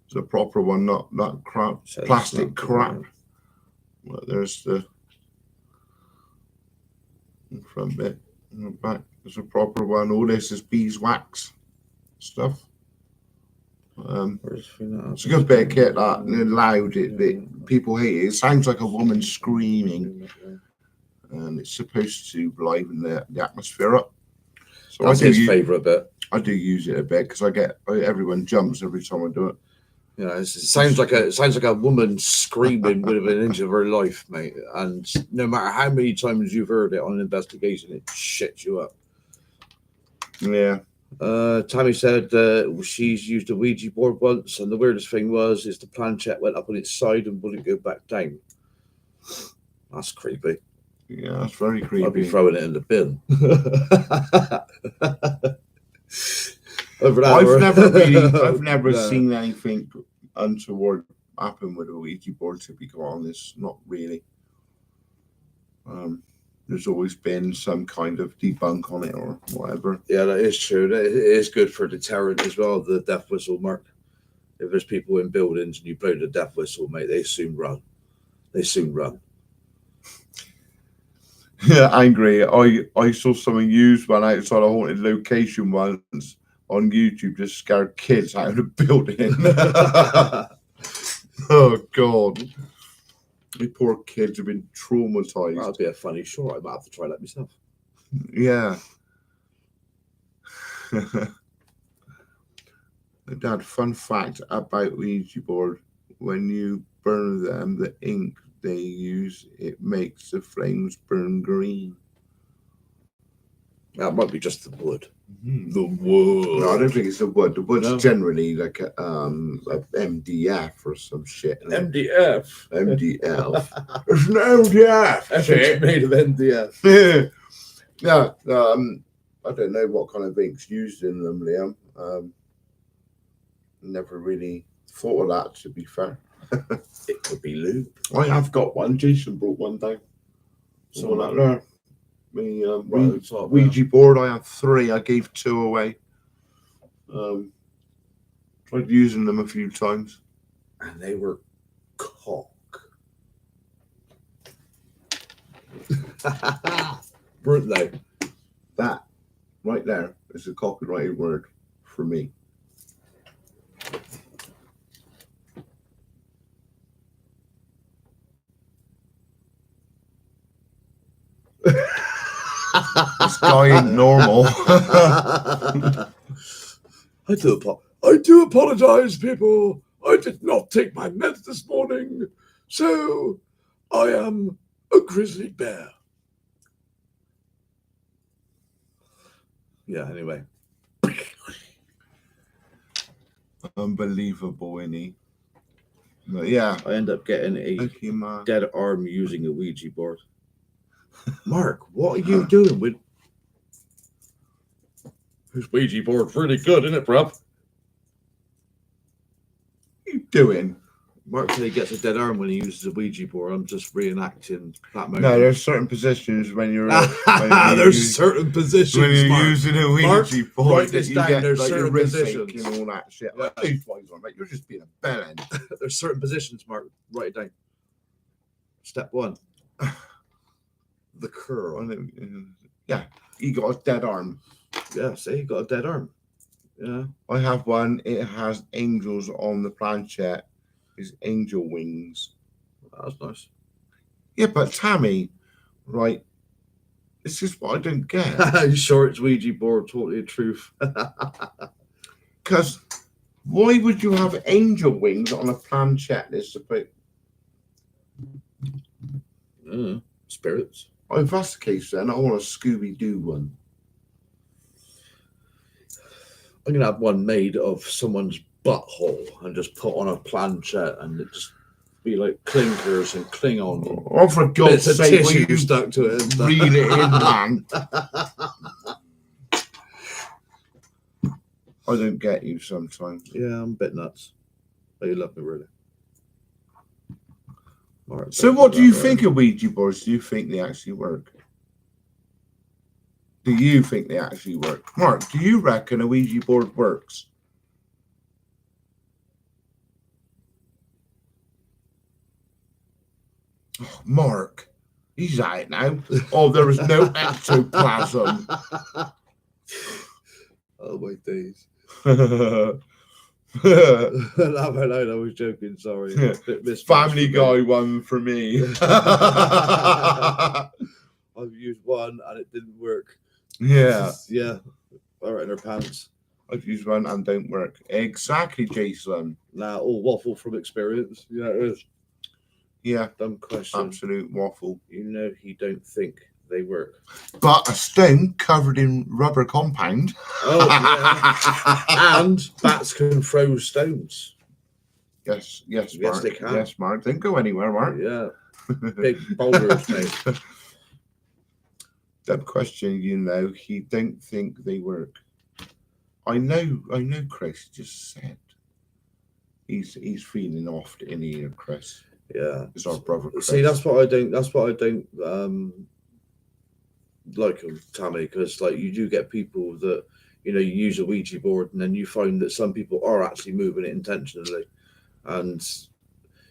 A: It's a proper one, not crap,
B: So
A: plastic crap. Well, there's the front bit and the back. There's a proper one. All this is beeswax stuff. It's a good bit of kit that, and loud. People hate it. It sounds like a woman screaming, and it's supposed to liven the atmosphere up. So
B: that's his favourite bit.
A: I do use it a bit because everyone jumps every time I do it.
B: Yeah, it sounds like a woman screaming within an inch of her life, mate. And no matter how many times you've heard it on an investigation, it shits you up.
A: Yeah.
B: Tammy said she's used a Ouija board once, and the weirdest thing is the planchette went up on its side and wouldn't go back down. That's creepy.
A: Yeah, that's very creepy.
B: I'd be throwing it in the bin.
A: I've never seen anything untoward happen with a Ouija board, to be quite honest. Not really. There's always been some kind of debunk on it or whatever.
B: Yeah, that is true. It is good for deterrent as well, the death whistle, Mark. If there's people in buildings and you blow the death whistle, mate, they soon run.
A: Yeah, angry. I saw someone use one outside a haunted location once on YouTube, just scared kids out of the building. Oh, God. The poor kids have been traumatized.
B: That'd be a funny short. I might have to try that myself.
A: Yeah. Dad, fun fact about Ouija board. When you burn them, the ink they use, it makes the flames burn green.
B: That might be just the wood.
A: Mm-hmm.
B: The wood.
A: No, I don't think it's the wood. The wood's generally like a MDF or some shit.
B: MDF.
A: MDF. It's an MDF.
B: It's made of MDF.
A: Yeah. I don't know what kind of ink's used in them, Liam. Never really thought of that, to be fair.
B: It could be lube.
A: I have got one. Jason brought one down. So that there. Ouija board, I have 3. I gave 2 away. Tried using them a few times.
B: And they were cock. Weren't they?
A: That right there is a copyrighted word for me. This guy ain't normal.
B: I do apologize, people. I did not take my meds this morning, so I am a grizzly bear. Yeah, anyway.
A: Unbelievable, innit? But yeah.
B: I end up getting a dead arm using a Ouija board. Mark, what are you doing with... This Ouija board's really good, isn't it, bruv?
A: What are you doing?
B: Mark said he gets a dead arm when he uses a Ouija board. I'm just reenacting that moment.
A: No, there's certain positions when you're...
B: certain positions,
A: when you're
B: Mark.
A: using a Ouija board.
B: Write this down. There's certain positions.
A: And all that shit.
B: Yeah.
A: You're just being a bellend.
B: There's certain positions, Mark. Write it down. Step 1. The curl.
A: Yeah, he got a dead arm.
B: Yeah, see, he got a dead arm. Yeah.
A: I have one. It has angels on the planchette. It's angel wings.
B: That's nice.
A: Yeah, but Tammy, right? This is what I don't get.
B: You sure it's Ouija board? Taught you the truth.
A: Because why would you have angel wings on a planchette? This to put.
B: Spirits.
A: Oh, if that's the case, then I want a Scooby Doo one.
B: I'm gonna have one made of someone's butthole and just put on a planchette and it just be like clinkers and cling on.
A: Oh, for God's
B: Bits of
A: sake, will
B: tissue
A: you
B: stuck to it. And
A: reel it in, man? I don't get you sometimes.
B: Yeah, I'm a bit nuts. Oh, you love me, really. Right,
A: So what do you think of Ouija boards? Do you think they actually work? Do you think they actually work? Mark, do you reckon a Ouija board works? Oh, Mark, he's out now. Oh, there was no ectoplasm.
B: Oh, my days.
A: Laugh
B: out loud, I was joking, sorry.
A: Family Guy one for me.
B: I've used one and it didn't work.
A: Yeah.
B: Yeah. All right in her pants.
A: I've used one and don't work. Exactly, Jason.
B: Nah, all waffle from experience. Yeah, it is.
A: Yeah.
B: Dumb question.
A: Absolute waffle.
B: You know he don't think they work.
A: But a stone covered in rubber compound.
B: Oh, yeah. And bats can throw stones.
A: Yes, Mark.
B: Yes, they can.
A: Yes, Mark. Don't go anywhere, Mark.
B: Yeah. Big boulders, mate.
A: That question, you know, he don't think they work. I know, Chris just said. He's feeling off in here, Chris.
B: Yeah.
A: It's our brother Chris.
B: See, that's what I don't like them, Tammy, because like you do get people that, you know, you use a Ouija board and then you find that some people are actually moving it intentionally. And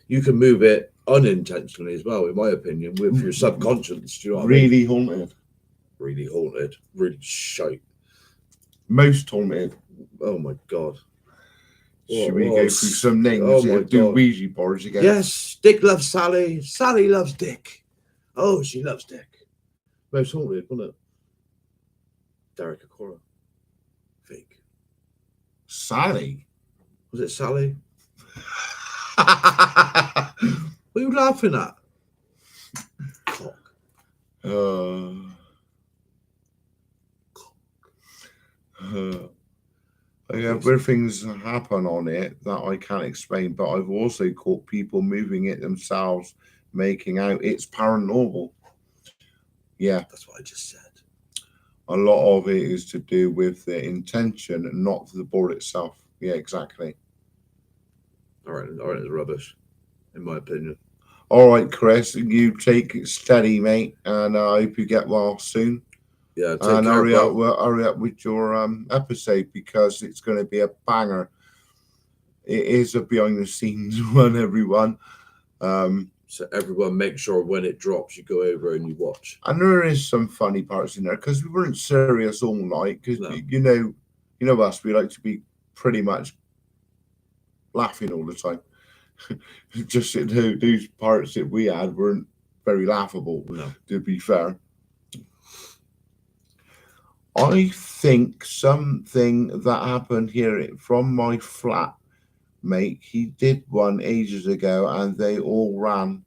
B: you can move it unintentionally as well, in my opinion, with your subconscious. Do you know what
A: really
B: I mean?
A: haunted.
B: Really haunted. Really shite.
A: Most haunted.
B: Oh my God.
A: Should we go through some names?
B: Oh my
A: do
B: God.
A: Ouija boards again?
B: Yes, Dick loves Sally. Sally loves Dick. Oh, she loves Dick. Most haunted, wasn't it? Derek Acora. Fake.
A: Sally?
B: Was it Sally? What are you laughing at? Cock.
A: Yeah, where things happen on it that I can't explain, but I've also caught people moving it themselves, making out it's paranormal. Yeah.
B: That's what I just said.
A: A lot of it is to do with the intention and not the board itself. Yeah, exactly.
B: All right, it's rubbish, in my opinion.
A: All right, Chris, you take it steady, mate, and I hope you get well soon.
B: Yeah,
A: and hurry up with your episode because it's going to be a banger. It is a behind the scenes one, everyone.
B: So everyone, make sure when it drops, you go over and you watch.
A: And there is some funny parts in there because we weren't serious all night. Because you know us, we like to be pretty much laughing all the time. Just those parts that we had weren't very laughable.
B: No.
A: To be fair. I think something that happened here from my flat mate, he did one ages ago and they all ran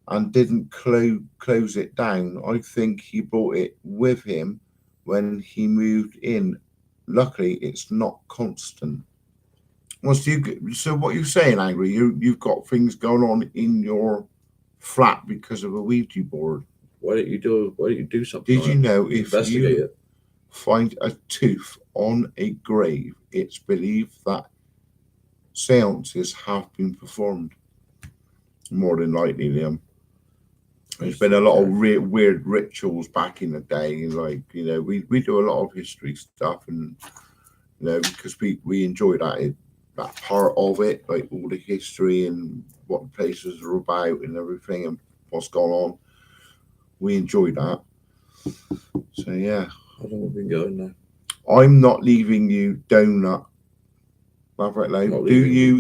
A: and didn't close it down. I think he brought it with him when he moved in. Luckily, it's not constant. So what you're saying, Angry, you've got things going on in your flat because of a Ouija board.
B: Why don't you do something?
A: Did you know if
B: investigate
A: you
B: it?
A: Find a tooth on a grave, it's believed that seances have been performed? More than likely, Liam. There's been a lot of weird rituals back in the day, like, you know, we do a lot of history stuff, and you know, because we enjoy that part of it, like all the history and what the places are about and everything and what's going on. We enjoy that. So yeah.
B: How long have we been going now?
A: I'm not leaving you, donut. Laugh out loud. Do you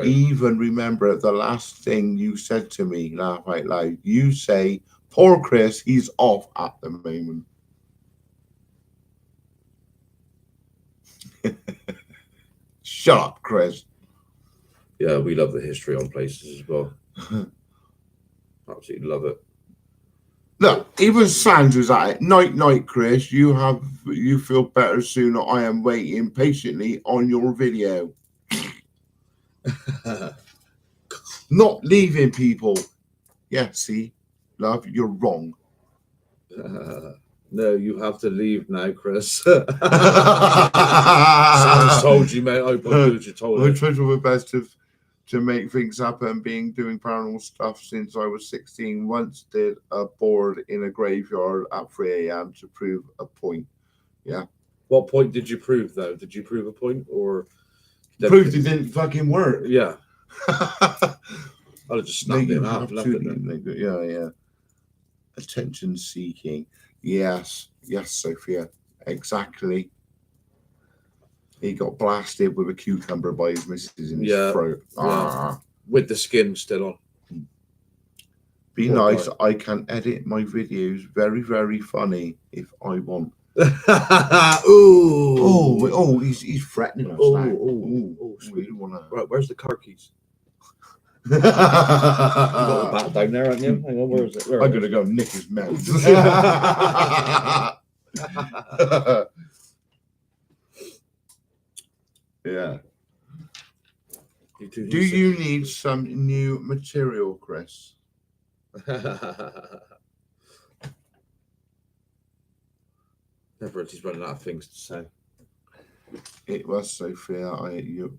A: even remember the last thing you said to me? Laugh out loud. You say Poor Chris, he's off at the moment. Shut up, Chris.
B: Yeah, we love the history on places as well. Absolutely love it.
A: Look, even Sandra's at it. Night, Chris. You feel better soon. I am waiting patiently on your video. Not leaving people. Yeah, see, love, you're wrong.
B: No, you have to leave now, Chris. Sounds told you, mate. I do as you told
A: I
B: her.
A: tried my best to make things happen, doing paranormal stuff since I was 16. Once did a board in a graveyard at 3 a.m. to prove a point. Yeah.
B: What point did you prove, though? Did you prove a point, or
A: proved it didn't fucking work?
B: Yeah. I'd have just snapped it out.
A: Yeah. Attention seeking. Yes, Sophia. Exactly. He got blasted with a cucumber by his missus in his throat.
B: Yeah. With the skin still on.
A: Be Poor nice. Guy. I can edit my videos very, very funny if I want. Oh, he's threatening us now.
B: Oh, sweet. Right, where's the car keys?
A: You
B: got the bat down there, haven't you? Hang on, where is it?
A: I'm going to go nick his mouth. Yeah. Do you need some new material, Chris?
B: Everybody's running out of things to say.
A: It was Sophia. You're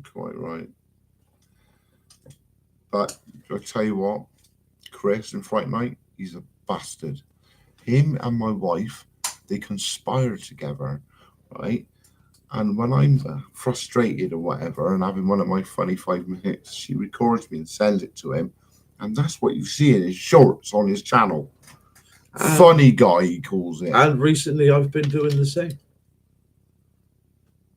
A: quite right. But I'll tell you what, Chris and Fright Night, he's a bastard. Him and my wife, they conspire together, right? And when I'm frustrated or whatever and having one of my funny 5 minutes, she records me and sends it to him. And that's what you see in his shorts on his channel. Funny guy, he calls it.
B: And recently I've been doing the same.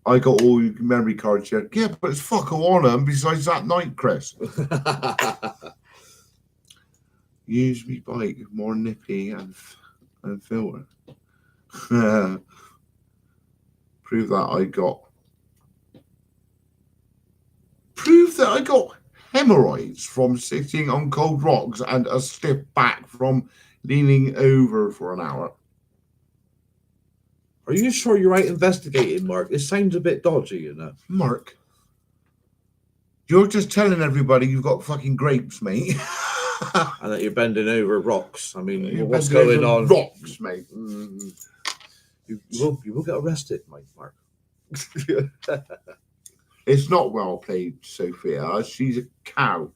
A: I got all your memory cards here. Yeah, but it's fuck all on them besides that night, Chris. Use me bike more nippy and filter. Prove that I got hemorrhoids from sitting on cold rocks and a stiff back from leaning over for an hour.
B: Are you sure you're out investigating, Mark? It sounds a bit dodgy, you know.
A: Mark, you're just telling everybody you've got fucking grapes, mate.
B: And that you're bending over rocks. I mean, what's going on?
A: Rocks, mate.
B: You will get arrested, mate, Mark.
A: It's not well played, Sophia. She's a cow.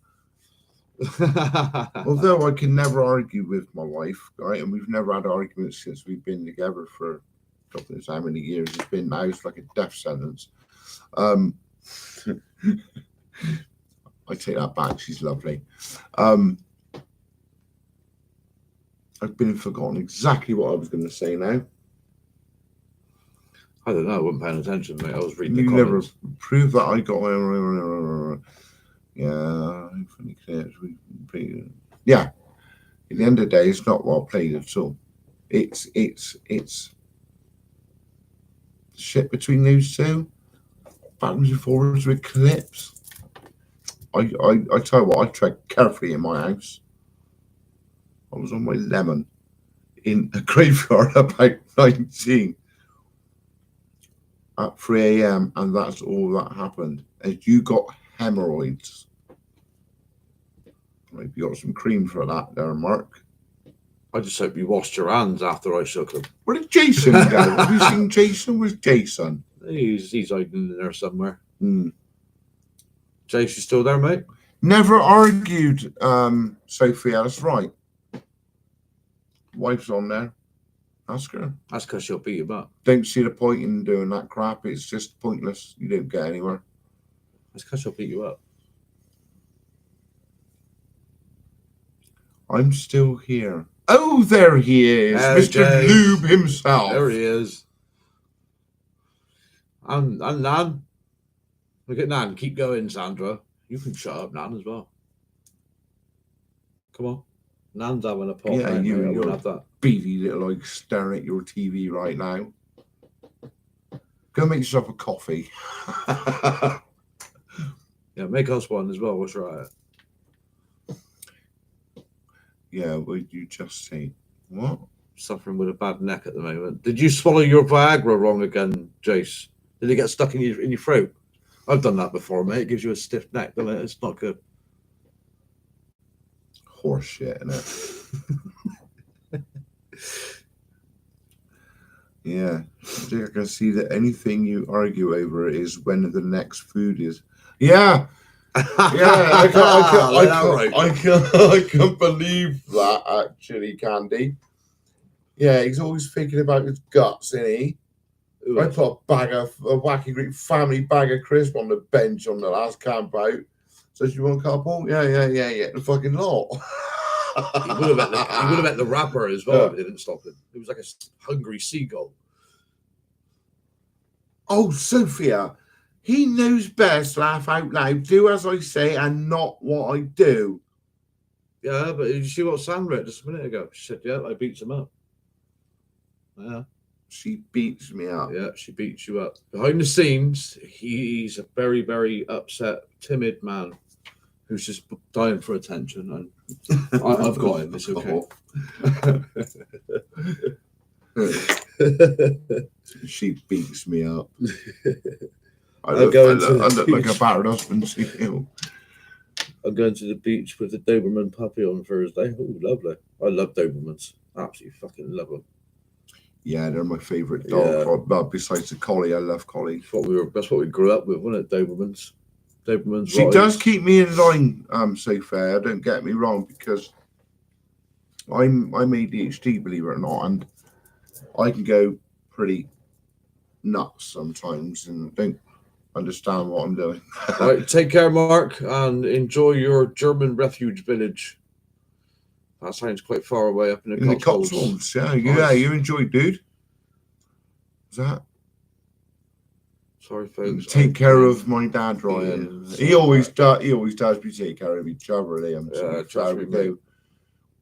A: Although I can never argue with my wife, right? And we've never had arguments since we've been together for God knows how many years it's been now. It's like a death sentence. I take that back. She's lovely. I've been forgotten exactly what I was going to say now.
B: I don't know. I wasn't paying attention, mate. I was reading
A: the
B: comments.
A: Never proved that I got. Yeah, funny clips. Yeah. At the end of the day, it's not well played at all. It's shit between those two, backwards and forwards with clips. I tell you what, I tread carefully in my house. I was on my lemon in a graveyard about 19 at 3 a.m. and that's all that happened. And you got hemorrhoids. Maybe you got some cream for that there, Mark.
B: I just hope you washed your hands after I shook them.
A: Where did Jason go? Have you seen Jason? Where's Jason?
B: He's hiding in there somewhere. Jason, still there, mate?
A: Never argued, Sophia. That's right. Wife's on there. Ask her.
B: That's because she'll beat you up.
A: Don't see the point in doing that crap. It's just pointless. You don't get anywhere.
B: That's because she'll beat you up.
A: I'm still here. Oh, there he is, Mr.
B: James.
A: Lube himself.
B: There he is. I'm Nan. Look at Nan. Keep going, Sandra. You can shut up, Nan, as well. Come on. Nan's having a pop.
A: Yeah,
B: Mate, I wouldn't
A: you're
B: have that.
A: beady little like staring at your TV right now. Go make yourself a coffee.
B: Yeah, make us one as well. What's right?
A: Yeah, would you just say what?
B: Suffering with a bad neck at the moment. Did you swallow your Viagra wrong again, Jace? Did it get stuck in your throat? I've done that before, mate. It gives you a stiff neck, doesn't it? It's not good.
A: Horse shit, innit? Yeah, I think I can see that anything you argue over is when the next food is. Yeah, yeah, I can't believe that actually, Candy. Yeah, he's always thinking about his guts, isn't he?
B: Ooh.
A: I put a wacky Greek family bag of crisp on the bench on the last camp out. Says you want a couple? Yeah, the fucking lot.
B: He would have met the rapper as well if it didn't stop him. He was like a hungry seagull.
A: Oh, Sophia, he knows best. Laugh out loud. Do as I say and not what I do.
B: Yeah, but did you see what Sam read just a minute ago? She said, "Yeah, I beats him up." Yeah,
A: she beats me up.
B: Yeah, she beats you up. Behind the scenes, he's a very, very upset, timid man who's just dying for attention, and I've got him. It's okay.
A: She beats me up. I
B: look
A: like a battered husband.
B: I'm going to the beach with the Doberman puppy on Thursday. Oh, lovely. I love Dobermans. Absolutely fucking love them.
A: Yeah, they're my favourite dog. Yeah. But besides the collie, I love collie.
B: That's what we grew up with, wasn't it? Dobermans.
A: She does keep me in line, so fair. Don't get me wrong, because I'm ADHD, believe it or not, and I can go pretty nuts sometimes and don't understand what I'm doing.
B: Right, take care, Mark, and enjoy your German refuge village. That sounds quite far away up in the Cotswolds.
A: Yeah, nice. Yeah, you enjoy, dude. Is that?
B: Sorry, folks.
A: Take care of my dad, Ryan. Yeah, he always does. He always does. We take care of each other, Liam. So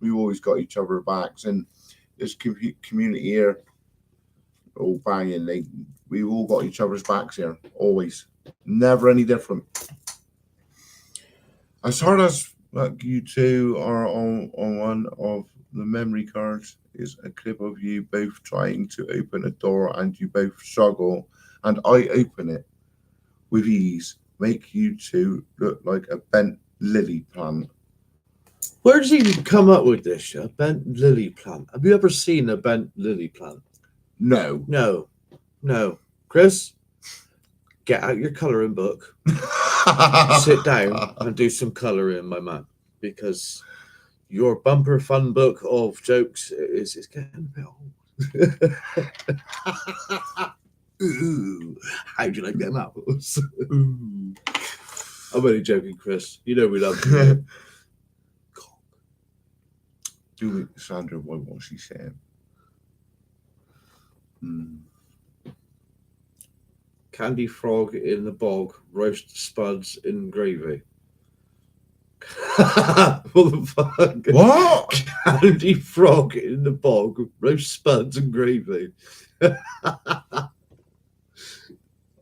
A: we always got each other backs, and this community here, all banging. We've all got each other's backs here, always. Never any different. As hard as you two are on one of the memory cards is a clip of you both trying to open a door and you both struggle, and I open it with ease, make you two look like a bent lily plant.
B: Where does he come up with this? A bent lily plant? Have you ever seen a bent lily plant?
A: No.
B: Chris, get out your colouring book, sit down and do some colouring, my man, because your bumper fun book of jokes is getting a bit old. Ooh, how'd you like them apples? Ooh. I'm only joking, Chris. You know we love you.
A: Do it, Sandra, what she said.
B: Candy frog in the bog, roast spuds in gravy. What the fuck?
A: What?
B: Candy frog in the bog, roast spuds and gravy.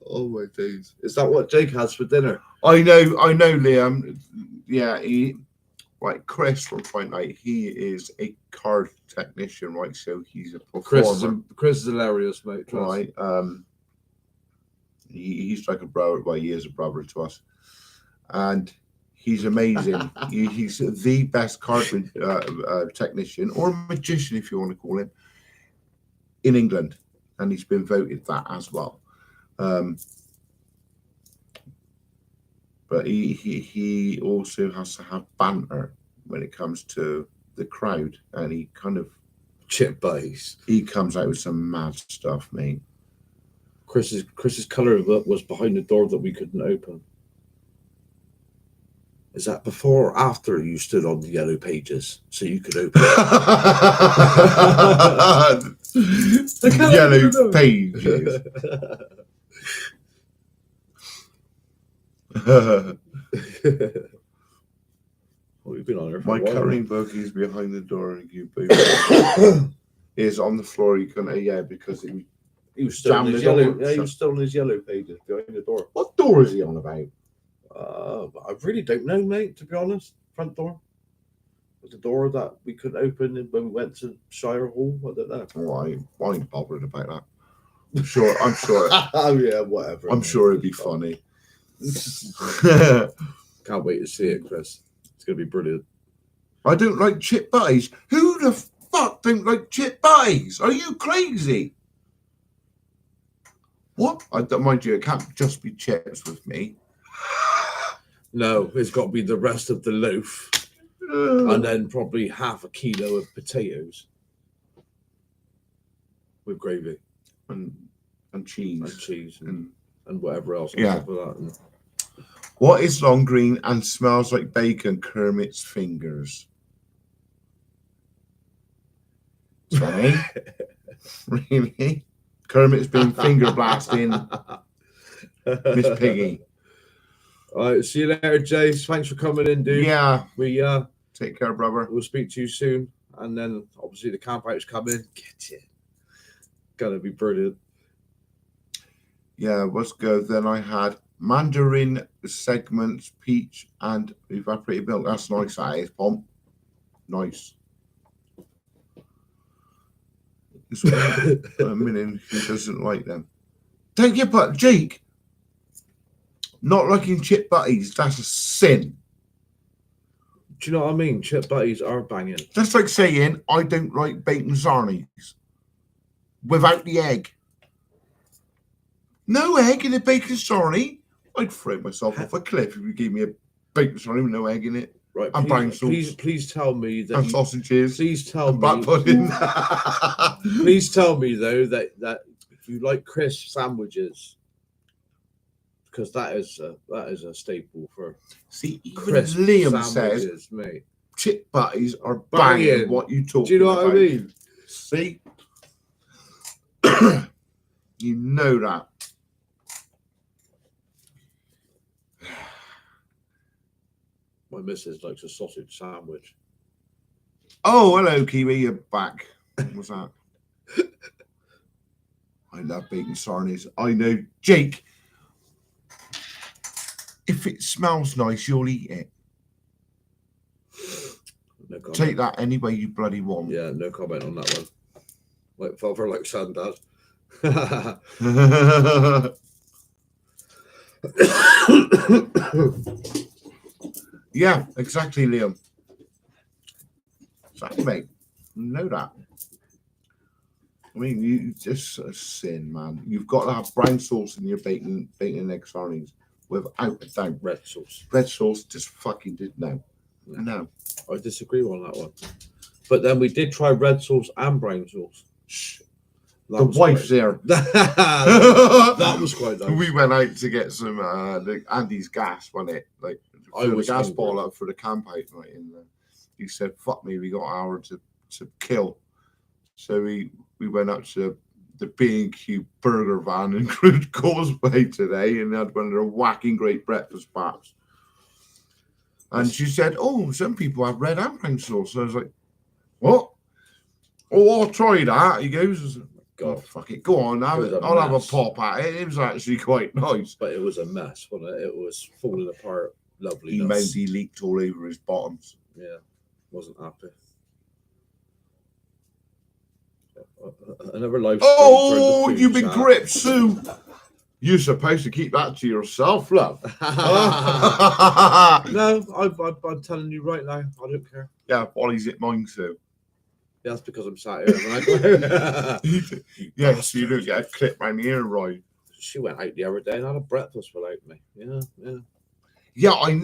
B: Oh my days. Is that what Jake has for dinner?
A: I know, Liam. Yeah, like Chris from Friday Night, he is a card technician, right? So he's a performer.
B: Chris is hilarious, mate.
A: Right. He's like a brother. Well, he is a brother to us, and he's amazing. He's the best card technician or magician, if you want to call him, in England, and he's been voted that as well. But he also has to have banter when it comes to the crowd, and he kind of
B: chip base.
A: He comes out with some mad stuff, mate.
B: Chris's colour book was behind the door that we couldn't open. Is that before or after you stood on the yellow pages so you could open it?
A: The yellow pages.
B: Well, you've been on here for
A: My
B: a while.
A: curry book is behind the door, and you both is on the floor. You couldn't, yeah, because he
B: was still in
A: jammed
B: his
A: the door
B: yellow. Yeah, he
A: shut.
B: was still in his yellow pages behind the door.
A: What door is he on about?
B: I really don't know, mate. To be honest, front door. The door that we couldn't open when we went to Shire Hall. I don't know.
A: Oh, I ain't bothered about that. I'm sure.
B: Oh yeah, whatever.
A: I'm
B: mate.
A: sure it'd be funny.
B: Can't wait to see it, Chris. It's gonna be brilliant.
A: I don't like chip butties. Who the fuck don't like chip butties? Are you crazy? What? I don't mind you. It can't just be chips with me.
B: No, it's got to be the rest of the loaf, and then probably half a kilo of potatoes with gravy
A: and cheese
B: and cheese and whatever else on
A: Yeah.
B: top of that. And
A: What is long green and smells like bacon? Kermit's fingers. Sorry? Really? Kermit's been finger blasting Miss Piggy.
B: All right, see you later, Jace. Thanks for coming in, dude.
A: Yeah.
B: We
A: Take care, brother.
B: we'll speak to you soon, and then obviously the camp out's coming. Get it. Gonna be brilliant.
A: Yeah, let's go. Then I had mandarin segments, peach, and evaporated milk. That's nice, that is, Pomp. Nice. A minute, who doesn't like them? Take your butt, Jake. Not liking chip butties, that's a sin.
B: Do you know what I mean? Chip butties are banging.
A: That's like saying I don't like bacon sarnies without the egg. No egg in a bacon sarnie? I'd throw myself off a cliff if you gave me a bacon sarnie with no egg in it.
B: Right,
A: And brown sauce.
B: please tell me that
A: And sausages.
B: Please tell
A: And black
B: me.
A: pudding.
B: Please tell me though that if you like crisp sandwiches, because that is a staple for
A: See, even
B: crisp
A: Liam
B: sandwiches,
A: says
B: mate.
A: chip butties are
B: Banging.
A: banging. What you talking about?
B: Do you know what I mean?
A: See? You know that.
B: My missus likes a sausage sandwich.
A: Oh, hello, Kiwi. You're back. What's that? I love bacon sarnies. I know. Jake, if it smells nice, you'll eat it.
B: No comment.
A: Take that any way you bloody want.
B: Yeah, no comment on that one. Like father, like son does.
A: Yeah, exactly, Liam. Exactly, mate. You know that. I mean, you just a sin, man. You've got to have brown sauce in your bacon and egg sarnies, without a doubt.
B: Red sauce.
A: Red sauce just fucking did no.
B: I disagree on that one. But then we did try red sauce and brown sauce.
A: Shh.
B: That
A: The
B: was
A: wife's
B: quite-
A: there.
B: that was quite nice.
A: We went out to get some Andy's gas, wasn't it? Like
B: I
A: fill the
B: was
A: gas
B: hungry.
A: ball up for the camp out, right? And he said, "Fuck me, we got an hour to kill." So we went up to the B&Q burger van in Crude Causeway today, and had one of their whacking great breakfast baps. And she said, "Oh, some people have red and brown sauce." So I was like, "What?" "Oh, I'll try that." He goes, "God, fuck it, go on,
B: It was a
A: I'll have a
B: mess.
A: pop at it." It was actually quite nice.
B: But it was a mess, wasn't it? It was falling apart. Lovely.
A: He moaned he leaked all over his bottoms.
B: Yeah, wasn't happy. Another live.
A: Oh, you've been gripped, Sue. You're supposed to keep that to yourself, love.
B: No, I'm telling you right now, I don't care.
A: Yeah, Wally's at mine, Sue.
B: Yeah, that's because I'm sat here.
A: Yeah, so you don't get a clip round the ear, right?
B: She went out the other day and had a breakfast without me. Yeah.
A: Yeah,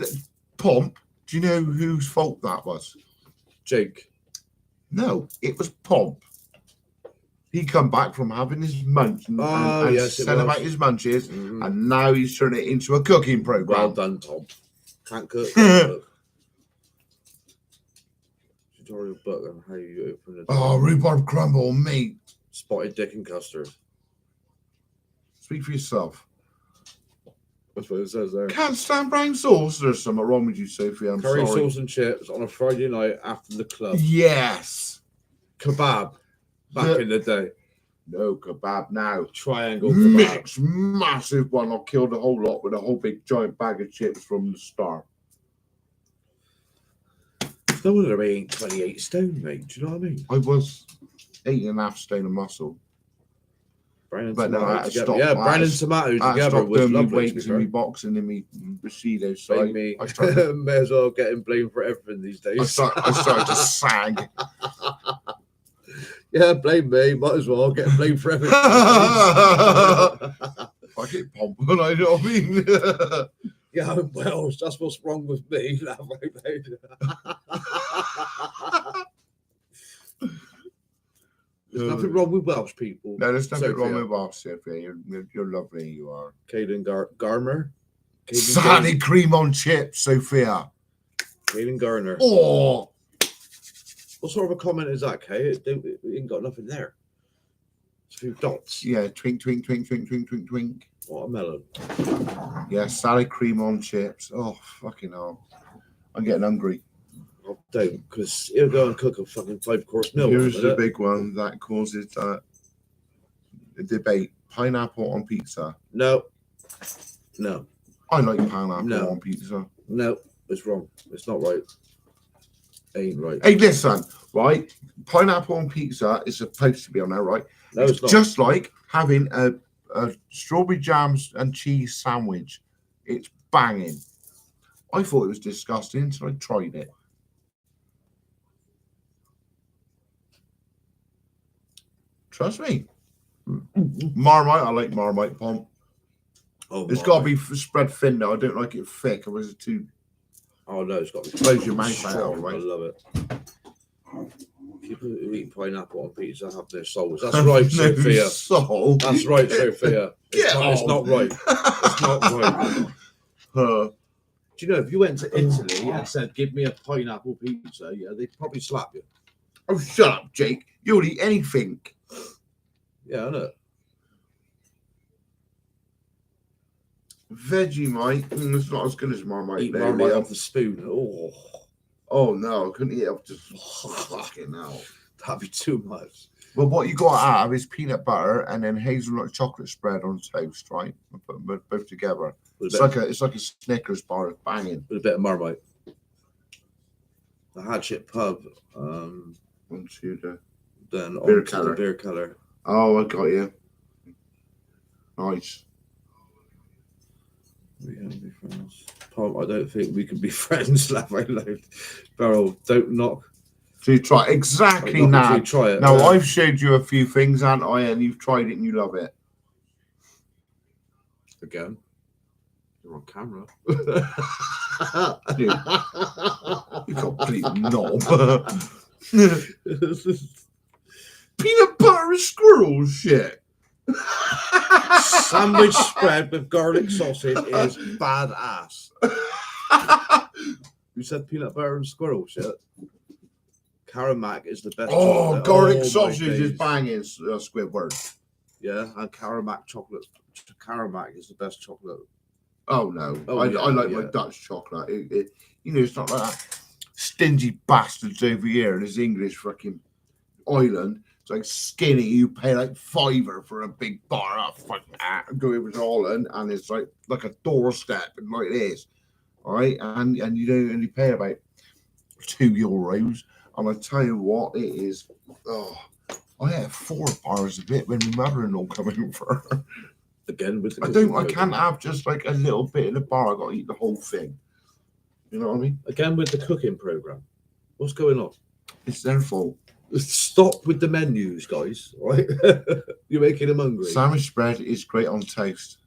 A: Pomp, do you know whose fault that was?
B: Jake.
A: No, it was Pomp. He come back from having his munch and
B: Yes, it
A: said
B: was.
A: about his munches,
B: Mhm.
A: and now he's turned it into a cooking
B: Well
A: program.
B: done, Tom. Can't cook. Can't cook. Tutorial book on how you open the
A: Oh, rhubarb crumble, mate.
B: spotted dick and custard.
A: Speak for yourself.
B: That's what it says there.
A: Can't stand brown sauce. There's something wrong with you, Sophie. I'm
B: Curry
A: sorry.
B: sauce and chips on a Friday night after the club.
A: Yes.
B: Kebab back in the day.
A: No kebab now.
B: Triangle kebab.
A: Mix, massive one. I'll kill the whole lot with a whole big giant bag of chips from the start.
B: No wonder I ain't 28 stone, mate. Do you know what I mean?
A: I was 8.5 stone of muscle.
B: Brown and
A: But no, I had to
B: tomato
A: stop.
B: together. Yeah, brown and tomato together was
A: doing
B: lovely.
A: weights and me boxing and me Bushido. So
B: Blame me.
A: I started,
B: May as well getting blamed for everything these days.
A: I started to sag.
B: Yeah, blame me. Might as well get blamed for everything.
A: I get pumped, but I know what I mean.
B: Yeah, I'm Welsh. That's what's wrong with me. There's nothing wrong with Welsh people.
A: No, there's nothing
B: Sophia.
A: wrong with Welsh, Sophia. You're lovely. You are.
B: Caden Garner.
A: Sunny cream on chips, Sophia.
B: Caden Garner.
A: Oh.
B: What sort of a comment is that, Kay? It ain't got nothing there. It's a few dots.
A: Yeah, twink, twink, twink, twink, twink, twink, twink.
B: Watermelon.
A: Yeah, salad cream on chips. Oh, fucking hell. I'm getting hungry.
B: I don't, because he'll go and cook a fucking 5-course meal.
A: Here's the big one that causes a debate. Pineapple on pizza.
B: No.
A: I like pineapple on pizza.
B: No, it's wrong. It's not right. Ain't right.
A: Hey, listen, right? Pineapple on pizza is supposed to be on there, right?
B: No, it's not.
A: Just like having a strawberry jams and cheese sandwich. It's banging. I thought it was disgusting until I tried it. Trust me. Marmite, I like Marmite pomp.
B: Oh,
A: it's got to be spread thin though. I don't like it thick. Or is it too?
B: Oh no, it's got to be.
A: Close your mouth out, right?
B: I love it. People who eat pineapple on pizza have no souls. That's right, Sophia.
A: Soul.
B: That's right, Sophia. It's not right. It's not right. Do you know if you went to Italy and said, "Give me a pineapple pizza," yeah, they'd probably slap you.
A: Oh, shut up, Jake. You'll eat anything.
B: Yeah, I know.
A: Vegemite, it's not as good as Marmite.
B: Eat Marmite off the spoon.
A: Oh no, I couldn't eat it off just fucking hell.
B: That'd be too much.
A: Well, what you got to have is peanut butter and then hazelnut chocolate spread on toast, right? And put them both together. It's like a Snickers bar, it's banging.
B: With a bit of Marmite. The Hatchet Pub.
A: Onto the
B: then
A: beer
B: onto the beer colour.
A: Oh, I got you. Nice.
B: We can be friends. Tom, I don't think we can be friends. Laugh out loud. Beryl, don't knock.
A: So you try exactly now.
B: Try it.
A: Now I've showed you a few things, haven't I? And you've tried it and you love it.
B: Again, you're on camera.
A: Dude, you complete knob. Peanut butter and squirrel shit.
B: Sandwich spread with garlic sausage is badass. You said peanut butter and squirrel shit. Caramac is the best.
A: Oh,
B: chocolate.
A: garlic sausage is banging, Squidward.
B: Yeah, and Caramac chocolate. Caramac is the best chocolate.
A: Oh no, I like my Dutch chocolate. It's not like that stingy bastards over here in this English fucking island. It's like skinny. You pay like £5 for a big bar up. Fuck that. Go over to Holland and it's like a doorstep and like this. All right, and you don't only pay about €2. And I tell you what, it is. Oh, I had 4 bars of it when my mother-in-law came over.
B: Again, with
A: I can't have just like a little bit in the bar. I got to eat the whole thing. You know what I mean?
B: Again with the cooking program. What's going on?
A: It's their fault.
B: Stop with the menus, guys. Right? You're making them hungry.
A: Sandwich spread is great on toast.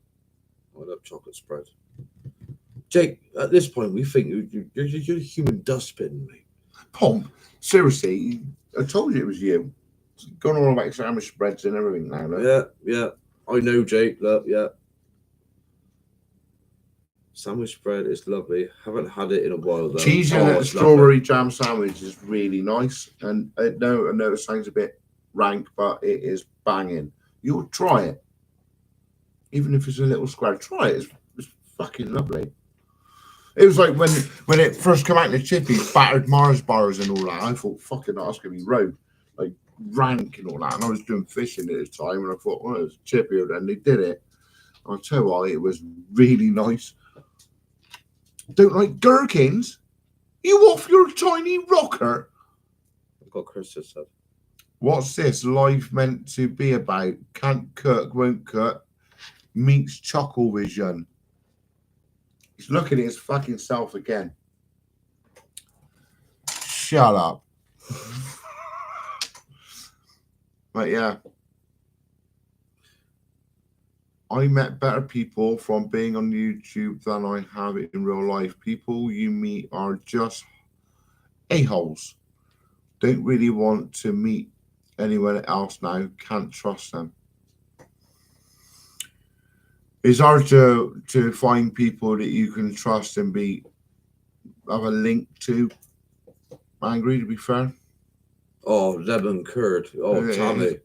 B: I love chocolate spread. Jake, at this point, we think you're a human dustbin, mate.
A: Pomp, seriously, I told you it was you. It's gone all about sandwich spreads and everything now. Look.
B: Yeah. I know, Jake. Look, yeah. Sandwich spread is lovely. Haven't had it in a while, though.
A: Cheese and strawberry jam sandwich is really nice. And I know it sounds a bit rank, but it is banging. You'll try it. Even if it's a little square, try it. It's fucking lovely. It was like when it first came out in the chippies, battered Mars bars and all that. I thought, fucking, that's gonna be road, like rank and all that. And I was doing fishing at the time, and I thought, well, it's chippier. And they did it. I'll tell you what, it was really nice. Don't like gherkins? You off your tiny rocker?
B: I've got Chris just said.
A: What's this life meant to be about? Can't cook, won't cook. Meets Chuckle Vision. He's looking at his fucking self again. Shut up. But yeah. I met better people from being on YouTube than I have in real life. People you meet are just a-holes. Don't really want to meet anyone else now. Can't trust them. It's hard to find people that you can trust and have a link to. Angry, to be fair.
B: Oh, lemon curd. Oh, Tommy.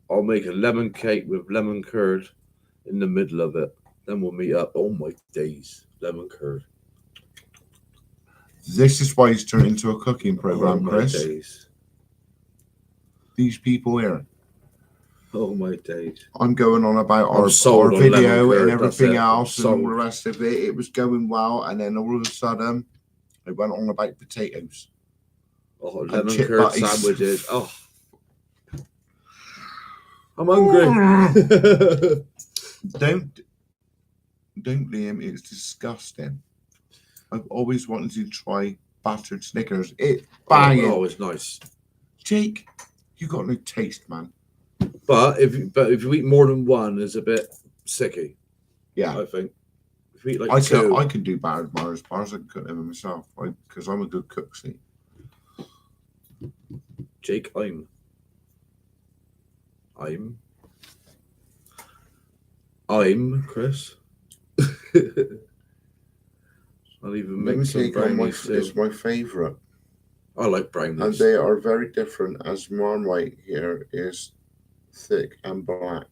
B: I'll make a lemon cake with lemon curd in the middle of it. Then we'll meet up. Oh my days, lemon curd.
A: This is why it's turned into a cooking program, Chris.
B: Days.
A: These people here.
B: Oh my days.
A: I'm going on about our video and everything else and all the rest of it. It was going well, and then all of a sudden, I went on about potatoes.
B: Oh, lemon curd sandwiches. Oh. I'm hungry.
A: Don't, Liam. It's disgusting. I've always wanted to try battered Snickers. It's banging.
B: Oh, it's nice.
A: Jake, you got no taste, man.
B: But if you eat more than one, it's a bit sicky.
A: Yeah,
B: I think. If you eat like two,
A: I can do battered Mars bars. I can cook them myself, because I'm a good cook. See,
B: Jake, I'm Chris. I'll even make some brownies too.
A: It's my favourite.
B: I like brownies.
A: And they are very different, as Marmite here is thick and black.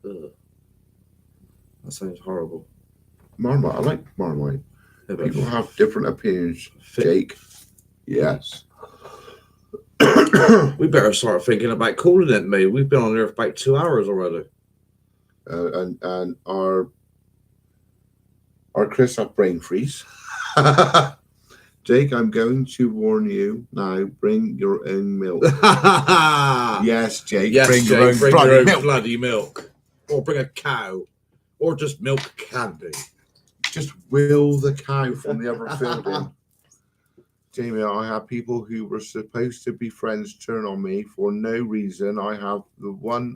B: Ugh. That sounds horrible.
A: Marmite, I like Marmite.
B: Yeah,
A: people have different opinions. Jake, yes.
B: We better start thinking about calling it, mate. We've been on there for about 2 hours already.
A: And our Chris had brain freeze. Jake, I'm going to warn you now. Bring your own milk. Yes, Jake.
B: Yes,
A: bring
B: Jake,
A: your own
B: bloody milk. Or bring a cow. Or just milk candy.
A: Just will the cow from the other field in. Jamie, I have people who were supposed to be friends turn on me for no reason. I have the one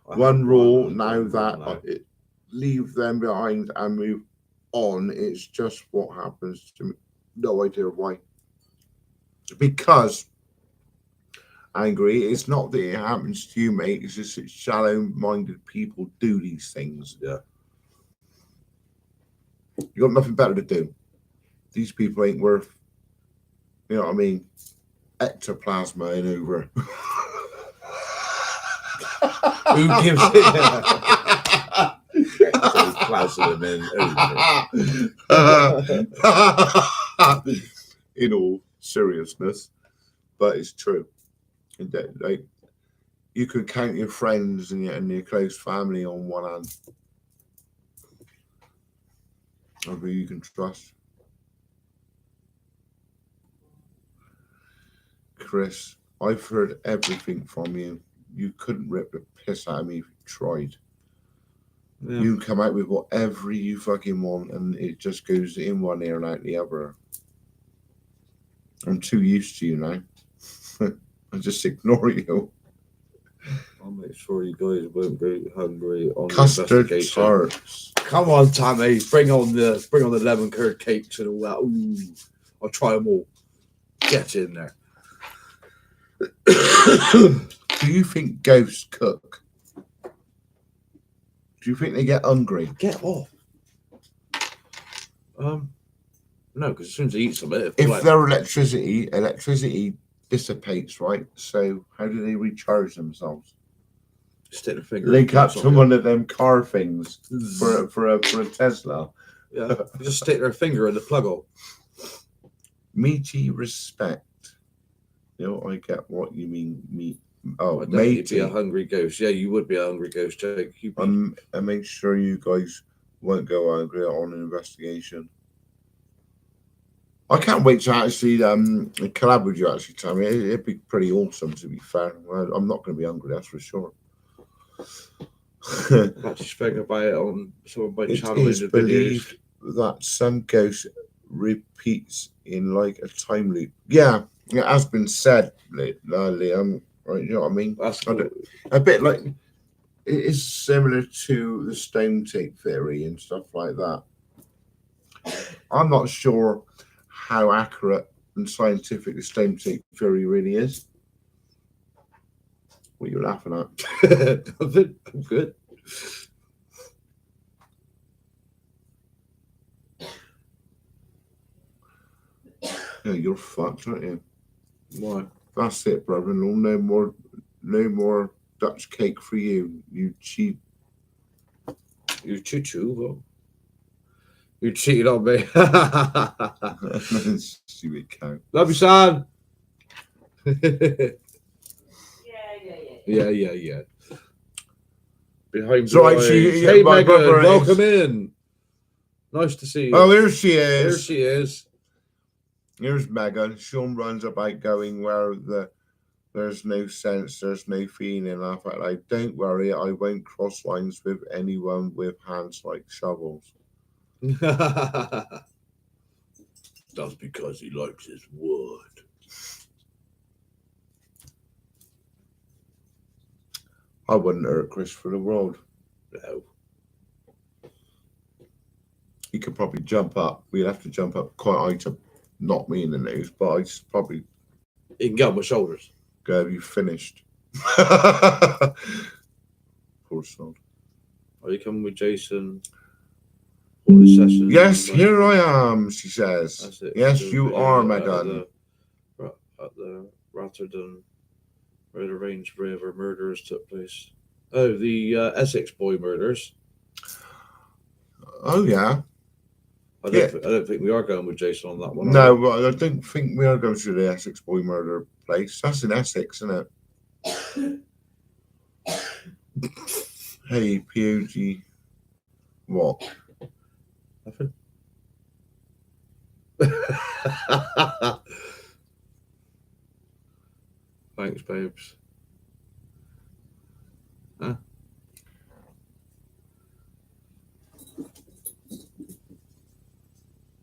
A: rule now that leave them behind and move on. It's just what happens to me. No idea why. Because, Angry, it's not that it happens to you, mate. It's just that shallow-minded people do these things.
B: Yeah.
A: You got nothing better to do. These people ain't worth, you know what I mean, ectoplasma in over.
B: Who gives it? Ectoplasma in over.
A: In all seriousness, but it's true. And like, you could count your friends and your close family on one hand. Or who you can trust. Chris, I've heard everything from you. You couldn't rip the piss out of me if you tried. Yeah. You can come out with whatever you fucking want, and it just goes in one ear and out the other. I'm too used to you now. I just ignore you.
B: I'll make sure you guys won't be hungry on
A: custard
B: the investigation.
A: tarts.
B: Come on, Tammy, bring on the lemon curd cakes and all that. Ooh, I'll try them all. Get in there.
A: Do you think ghosts cook? Do you think they get hungry?
B: Get off. No, because as soon as they eat some of it,
A: if their electricity dissipates, right? So how do they recharge themselves?
B: Stick their finger.
A: Link up to
B: socket.
A: one of them car things for a Tesla.
B: Yeah, just stick their finger in the plug hole.
A: Meaty respect. You know, I get what you mean. Oh,
B: I'd definitely
A: matey.
B: be a hungry ghost. Yeah, you would be a hungry ghost, Jake.
A: I make sure you guys won't go hungry on an investigation. I can't wait to actually collab with you. Actually, Tammy, it'd be pretty awesome. To be fair, I'm not going to be hungry. That's for sure.
B: I've actually spoken about it on some of my channel
A: It is believed that some ghost repeats in like a time loop. Yeah, it has been said, Liam. Right, you know what I mean?
B: That's cool.
A: A bit like it is similar to the stone tape theory and stuff like that. I'm not sure how accurate and scientific the stone tape theory really is. What are you laughing at?
B: I'm good.
A: Yeah, you're fucked, aren't you?
B: Why?
A: That's it, brother-in-law. No more Dutch cake for you. You cheat.
B: You choo-choo, well. You cheated on me.
A: Stupid cow.
B: Love you, son.
C: Yeah.
B: Yeah. Behind
A: So
B: boys. Hey, Megan, welcome in. Nice to see you.
A: Oh, here she is.
B: There she is.
A: Here's Megan. Sean runs about going where there's no sense, there's no feeling. I thought, like, don't worry, I won't cross lines with anyone with hands like shovels.
B: That's because he likes his wood.
A: I wouldn't hurt Chris for the world.
B: No.
A: He could probably jump up. We'd have to jump up quite high to knock me in the nose, but I'd probably
B: He can get on my shoulders.
A: go, you finished. Poor sod.
B: Are you coming with Jason? For the session?
A: Yes, here I am, she says.
B: That's it.
A: Yes,
B: So
A: you are, Megan.
B: At the Rotterdam, where the Range River murders took place. Oh, the Essex boy murders.
A: Oh, yeah.
B: I don't think we are going with Jason on that one.
A: No, well, I don't think we are going to the Essex boy murder place. That's in Essex, isn't it? Hey, POG. What?
B: Nothing. Thanks, babes. Huh?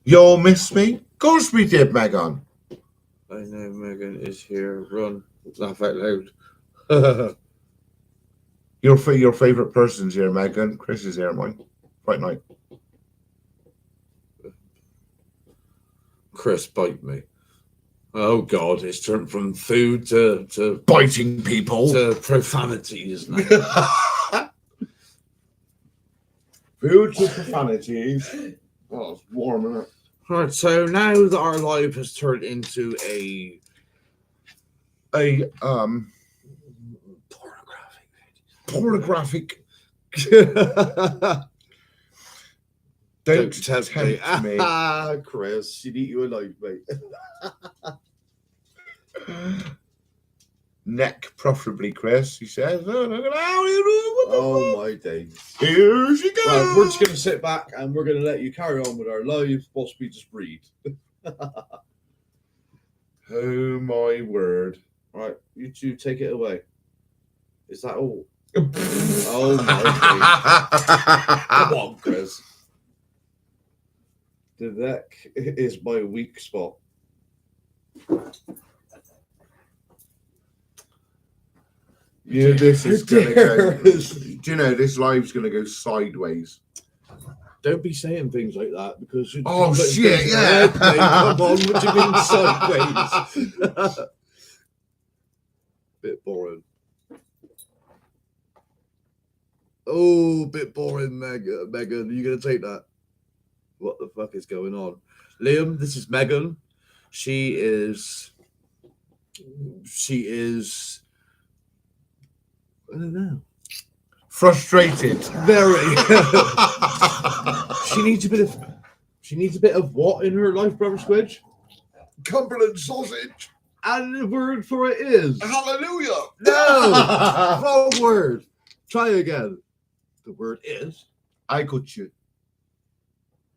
A: Y'all miss me? Of course we did, Megan.
B: I know Megan is here. Run. Laugh out loud.
A: Your favourite person's here, Megan. Chris is here, mine. Right now.
B: Chris, bite me. Oh God, it's turned from food to
A: Biting people.
B: to profanity, isn't it?
A: Food to profanities. Oh, it's warm, isn't it?
B: Right, so now that our life has turned into a
A: pornographic. Don't tempt me.
B: Chris, you'd eat you alive, mate.
A: Neck, preferably, Chris. He says.
B: Oh my days!
A: Here she goes.
B: Right, we're just going to sit back and we're going to let you carry on with our lives whilst we just breathe.
A: Oh my word!
B: Right, you two take it away. Is that all? Oh my days! Come on, Chris. The neck is my weak spot.
A: Yeah, this is gonna go. Do you know this live's gonna go sideways?
B: Don't be saying things like that because you're
A: Oh
B: putting
A: shit!
B: things
A: Yeah.
B: in my head, mate. Come on, what do you mean sideways? Bit boring. Oh, bit boring, Megan. Megan, are you gonna take that? What the fuck is going on? Liam, this is Megan. She is I don't know.
A: Frustrated.
B: Very. She needs a bit of what in her life, Brother Squidge?
A: Cumberland sausage.
B: And the word for it is
A: Hallelujah.
B: no. Wrong word. Try again. The word is
A: I got you.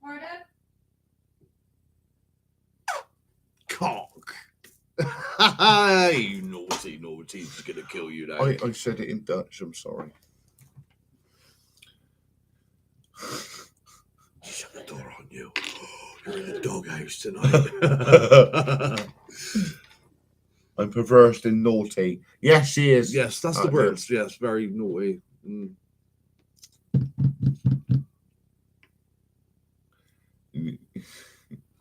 C: Pardon?
B: cock. You naughty. He's gonna kill you now.
A: I said it in Dutch. I'm sorry.
B: Shut the door on you. You're in the doghouse tonight.
A: I'm perverse and naughty. Yes, she is.
B: Yes, that's the word. Yes, very naughty. Mm.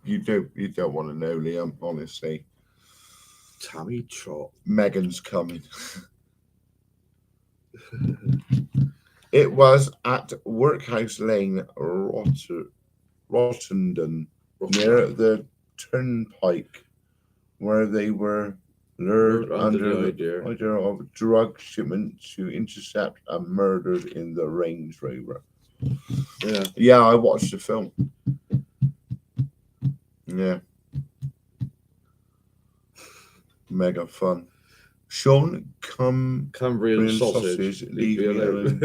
A: You don't want to know, Liam, honestly.
B: Tammy Trot.
A: Megan's coming. It was at Workhouse Lane, Rotterdam, near the turnpike, where they were lured under the idea of a drug shipment to intercept and murdered in the Range Rover. Yeah, I watched the film. Yeah. Mega fun. Sean,
B: Cambrian sausage.
A: Leave me alone.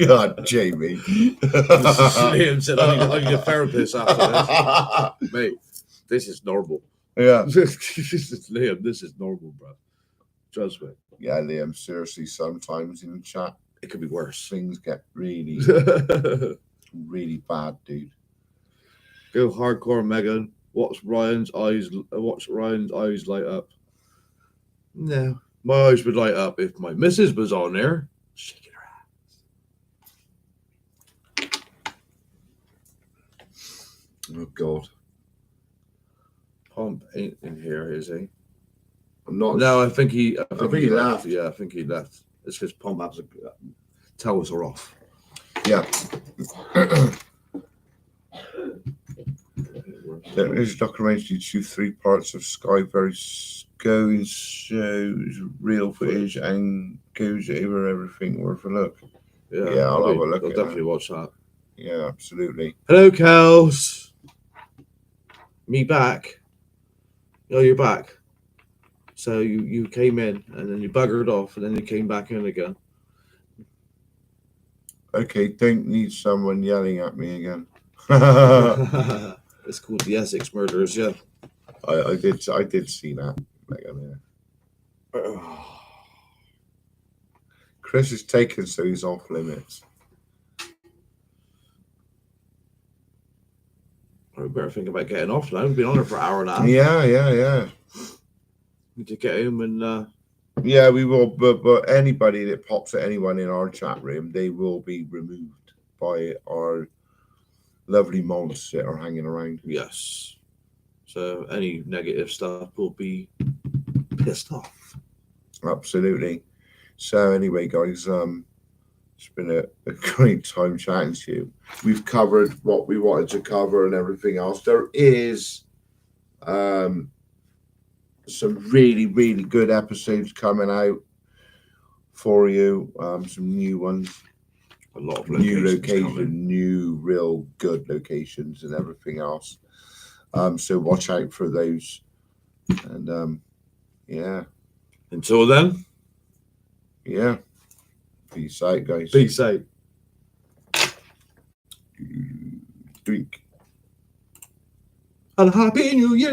A: God, Jamie.
B: Liam said, I need a therapist after this. Mate, this is normal.
A: Yeah.
B: Liam, this is normal, bro. Trust me.
A: Yeah, Liam, seriously, sometimes in chat,
B: it could be worse.
A: Things get really, really bad, dude.
B: Go hardcore, Megan. Watch Ryan's eyes light up. No, my eyes would light up if my missus was on there shaking her ass.
A: Oh God.
B: Pomp ain't in here, is he?
A: I'm not.
B: No, I think he
A: left.
B: Yeah, I think he left. It's because Pomp has towels are off.
A: Yeah. There is a documentary to 3 parts of Sky very going shows real footage and goes over everything worth a look. Yeah, I'll have a look.
B: I'll definitely watch that.
A: Yeah, absolutely.
B: Hello, Kels. Me back. Oh, you're back. So you came in and then you buggered off and then you came back in again.
A: Okay, don't need someone yelling at me again.
B: It's called the Essex Murders, yeah.
A: I did see that. Chris is taken, so he's off limits.
B: I better think about getting off now. We've been on it for an hour and a half.
A: Yeah.
B: Need to get home and
A: yeah, we will, but anybody that pops at anyone in our chat room, they will be removed by our lovely mods that are hanging around.
B: Yes. So any negative stuff will be pissed off.
A: Absolutely. So anyway, guys, it's been a great time chatting to you. We've covered what we wanted to cover and everything else. There is some really, really good episodes coming out for you. Some new ones.
B: A lot of
A: new location, new real good locations and everything else. So watch out for those. And yeah.
B: Until then.
A: Yeah. Peace out, guys.
B: Peace out.
A: Drink.
B: And Happy New Year.